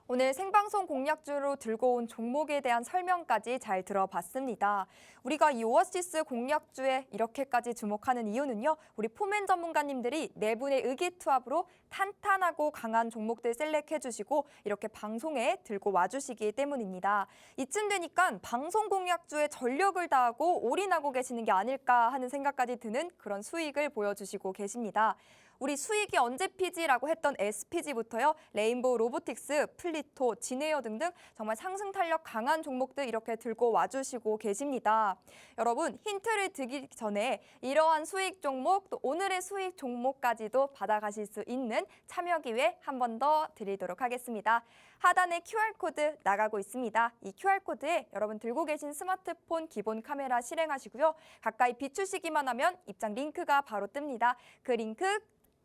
오늘 생방송 공략주로 들고 온 종목에 대한 설명까지 잘 들어봤습니다. 우리가 이 오아시스 공략주에 이렇게까지 주목하는 이유는요, 우리 포맨 전문가님들이 네 분의 의기투합으로 탄탄하고 강한 종목들 셀렉해 주시고 이렇게 방송에 들고 와주시기 때문입니다. 이쯤 되니까 방송 공략주에 전력을 다하고 올인하고 계시는 게 아닐까 하는 생각까지 드는 그런 수익을 보여주시고 계십니다. 우리 수익이 언제 피지라고 했던 SPG부터요, 레인보우 로보틱스, 플리토, 진에어 등등 정말 상승 탄력 강한 종목들 이렇게 들고 와주시고 계십니다. 여러분, 힌트를 드리기 전에 이러한 수익 종목, 또 오늘의 수익 종목까지도 받아가실 수 있는 참여 기회 한 번 더 드리도록 하겠습니다. 하단에 QR코드 나가고 있습니다. 이 QR코드에 여러분 들고 계신 스마트폰 기본 카메라 실행하시고요. 가까이 비추시기만 하면 입장 링크가 바로 뜹니다. 그 링크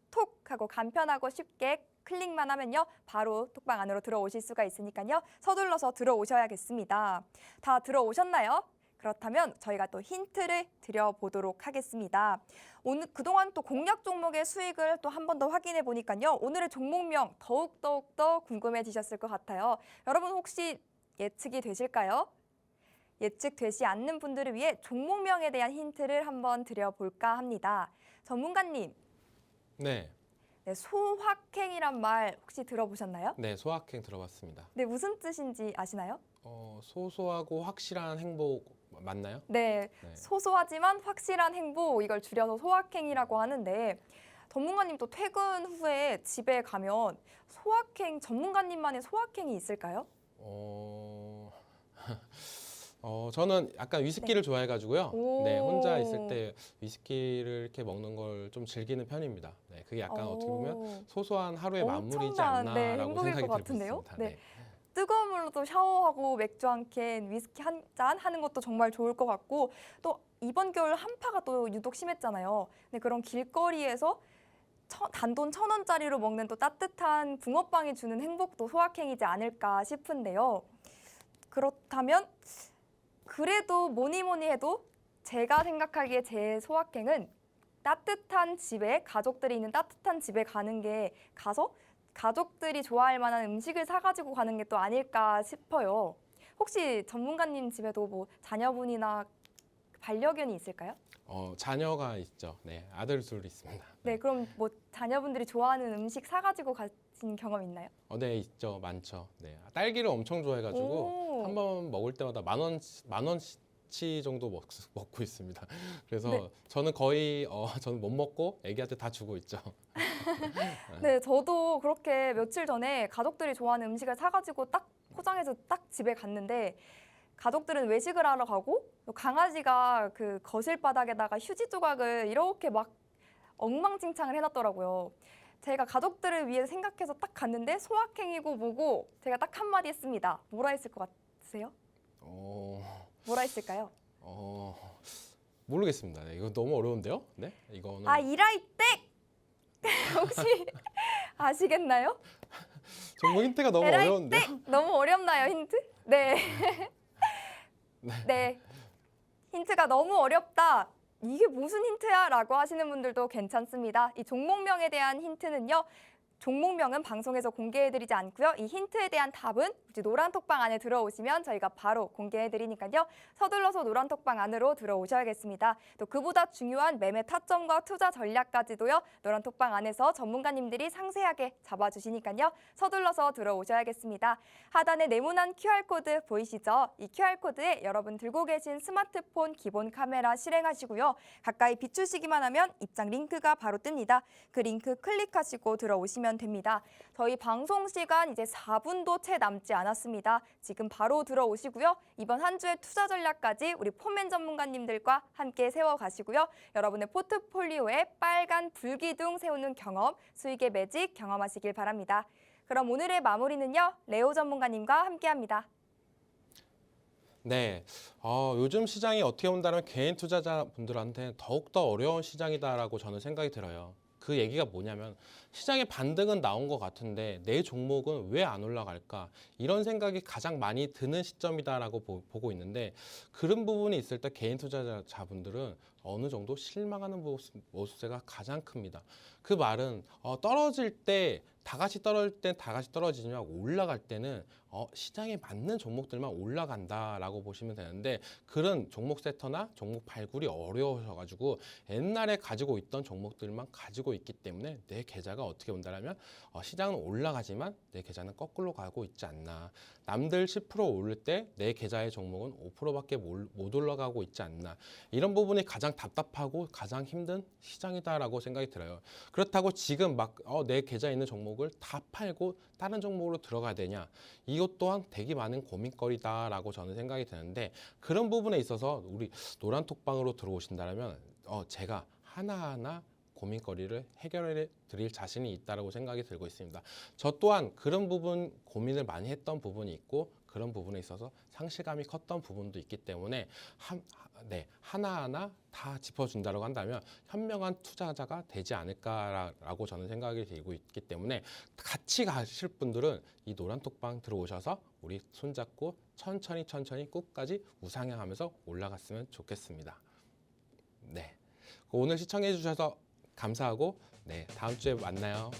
톡 하고 간편하고 쉽게 클릭만 하면요, 바로 톡방 안으로 들어오실 수가 있으니까요, 서둘러서 들어오셔야겠습니다. 다 들어오셨나요? 그렇다면 저희가 또 힌트를 드려보도록 하겠습니다. 오늘 그동안 또 공략 종목의 수익을 또 한 번 더 확인해 보니까요, 오늘의 종목명 더욱 더 궁금해지셨을 것 같아요. 여러분 혹시 예측이 되실까요? 예측되지 않는 분들을 위해 종목명에 대한 힌트를 한번 드려볼까 합니다. 전문가님, 네, 네, 소확행이란 말 혹시 들어보셨나요? 네, 소확행 들어봤습니다. 네, 무슨 뜻인지 아시나요? 소소하고 확실한 행복 맞나요? 네, 네. 소소하지만 확실한 행복, 이걸 줄여서 소확행이라고 하는데 전문가님 또 퇴근 후에 집에 가면 소확행, 전문가님만의 소확행이 있을까요? 저는 약간 위스키를 좋아해가지고요. 오. 네, 혼자 있을 때 위스키를 이렇게 먹는 걸 좀 즐기는 편입니다. 네, 그게 약간 어떻게 보면 소소한 하루의 마무리이지 엄청난, 네, 않나라고 행복일 생각이 것 들고 같은데요? 있습니다. 네. 뜨거운 물로도 샤워하고 맥주 한 캔, 위스키 한 잔 하는 것도 정말 좋을 것 같고 또 이번 겨울 한파가 또 유독 심했잖아요. 근데 그런 길거리에서 단돈 1,000원짜리로 먹는 또 따뜻한 붕어빵이 주는 행복도 소확행이지 않을까 싶은데요. 그렇다면 그래도 뭐니 뭐니 해도 제가 생각하기에 제 소확행은 따뜻한 집에, 가족들이 있는 따뜻한 집에 가는 게 가서 가족들이 좋아할 만한 음식을 사가지고 가는 게 또 아닐까 싶어요. 혹시 전문가님 집에도 뭐 자녀분이나 반려견이 있을까요? 자녀가 있죠. 네, 아들 둘 있습니다. 네, 그럼 뭐 자녀분들이 좋아하는 음식 사가지고 가신 경험 있나요? 네, 있죠. 많죠. 네, 딸기를 엄청 좋아해가지고 오. 한 번 먹을 때마다 만 원치 정도 먹고 있습니다. 그래서 네. 저는 거의 저는 못 먹고 애기한테 다 주고 있죠. 네, 저도 그렇게 며칠 전에 가족들이 좋아하는 음식을 사가지고 딱 포장해서 딱 집에 갔는데 가족들은 외식을 하러 가고 또 강아지가 그 거실 바닥에다가 휴지 조각을 이렇게 막 엉망진창을 해놨더라고요. 제가 가족들을 위해 생각해서 딱 갔는데 소확행이고 뭐고 제가 딱 한마디 했습니다. 뭐라 했을 것 같으세요? 뭐라 했을까요? 모르겠습니다. 네, 이거 너무 어려운데요? 네, 이거는 이라이 땡! 혹시 아시겠나요? 정보 힌트가 너무 에라이 어려운데요? 너무 어렵나요, 힌트? 네. 네. 힌트가 너무 어렵다. 이게 무슨 힌트야? 라고 하시는 분들도 괜찮습니다. 이 종목명에 대한 힌트는요. 종목명은 방송에서 공개해드리지 않고요. 이 힌트에 대한 답은 이제 노란톡방 안에 들어오시면 저희가 바로 공개해드리니까요. 서둘러서 노란톡방 안으로 들어오셔야겠습니다. 또 그보다 중요한 매매 타점과 투자 전략까지도요. 노란톡방 안에서 전문가님들이 상세하게 잡아주시니까요. 서둘러서 들어오셔야겠습니다. 하단에 네모난 QR코드 보이시죠? 이 QR코드에 여러분 들고 계신 스마트폰 기본 카메라 실행하시고요. 가까이 비추시기만 하면 입장 링크가 바로 뜹니다. 그 링크 클릭하시고 들어오시면 됩니다. 저희 방송 시간 이제 4분도 채 남지 않았습니다. 지금 바로 들어오시고요. 이번 한 주의 투자 전략까지 우리 포맨 전문가님들과 함께 세워가시고요. 여러분의 포트폴리오에 빨간 불기둥 세우는 경험, 수익의 매직 경험하시길 바랍니다. 그럼 오늘의 마무리는요. 레오 전문가님과 함께합니다. 네, 요즘 시장이 어떻게 본다면 개인 투자자분들한테 더욱더 어려운 시장이다라고 저는 생각이 들어요. 그 얘기가 뭐냐면 시장의 반등은 나온 것 같은데 내 종목은 왜 안 올라갈까? 이런 생각이 가장 많이 드는 시점이다라고 보고 있는데 그런 부분이 있을 때 개인 투자자분들은 어느 정도 실망하는 모습세가 가장 큽니다. 그 말은 떨어질 때 다 같이 떨어질 때 다 같이 떨어지지만 올라갈 때는 시장에 맞는 종목들만 올라간다라고 보시면 되는데 그런 종목 세터나 종목 발굴이 어려우셔가지고 옛날에 가지고 있던 종목들만 가지고 있기 때문에 내 계좌가 어떻게 본다면 시장은 올라가지만 내 계좌는 거꾸로 가고 있지 않나. 남들 10% 오를 때 내 계좌의 종목은 5%밖에 못 올라가고 있지 않나. 이런 부분이 가장 답답하고 가장 힘든 시장이다라고 생각이 들어요. 그렇다고 지금 막 내 계좌에 있는 종목을 다 팔고 다른 종목으로 들어가야 되냐. 이것 또한 되게 많은 고민거리다라고 저는 생각이 드는데 그런 부분에 있어서 우리 노란톡방으로 들어오신다면 제가 하나하나 고민거리를 해결해 드릴 자신이 있다고 생각이 들고 있습니다. 저 또한 그런 부분 고민을 많이 했던 부분이 있고 그런 부분에 있어서 상실감이 컸던 부분도 있기 때문에 하나하나 다 짚어준다고 한다면 현명한 투자자가 되지 않을까라고 저는 생각이 들고 있기 때문에 같이 가실 분들은 이 노란톡방 들어오셔서 우리 손잡고 천천히 끝까지 우상향하면서 올라갔으면 좋겠습니다. 네, 오늘 시청해 주셔서 감사하고 다음 주에 만나요.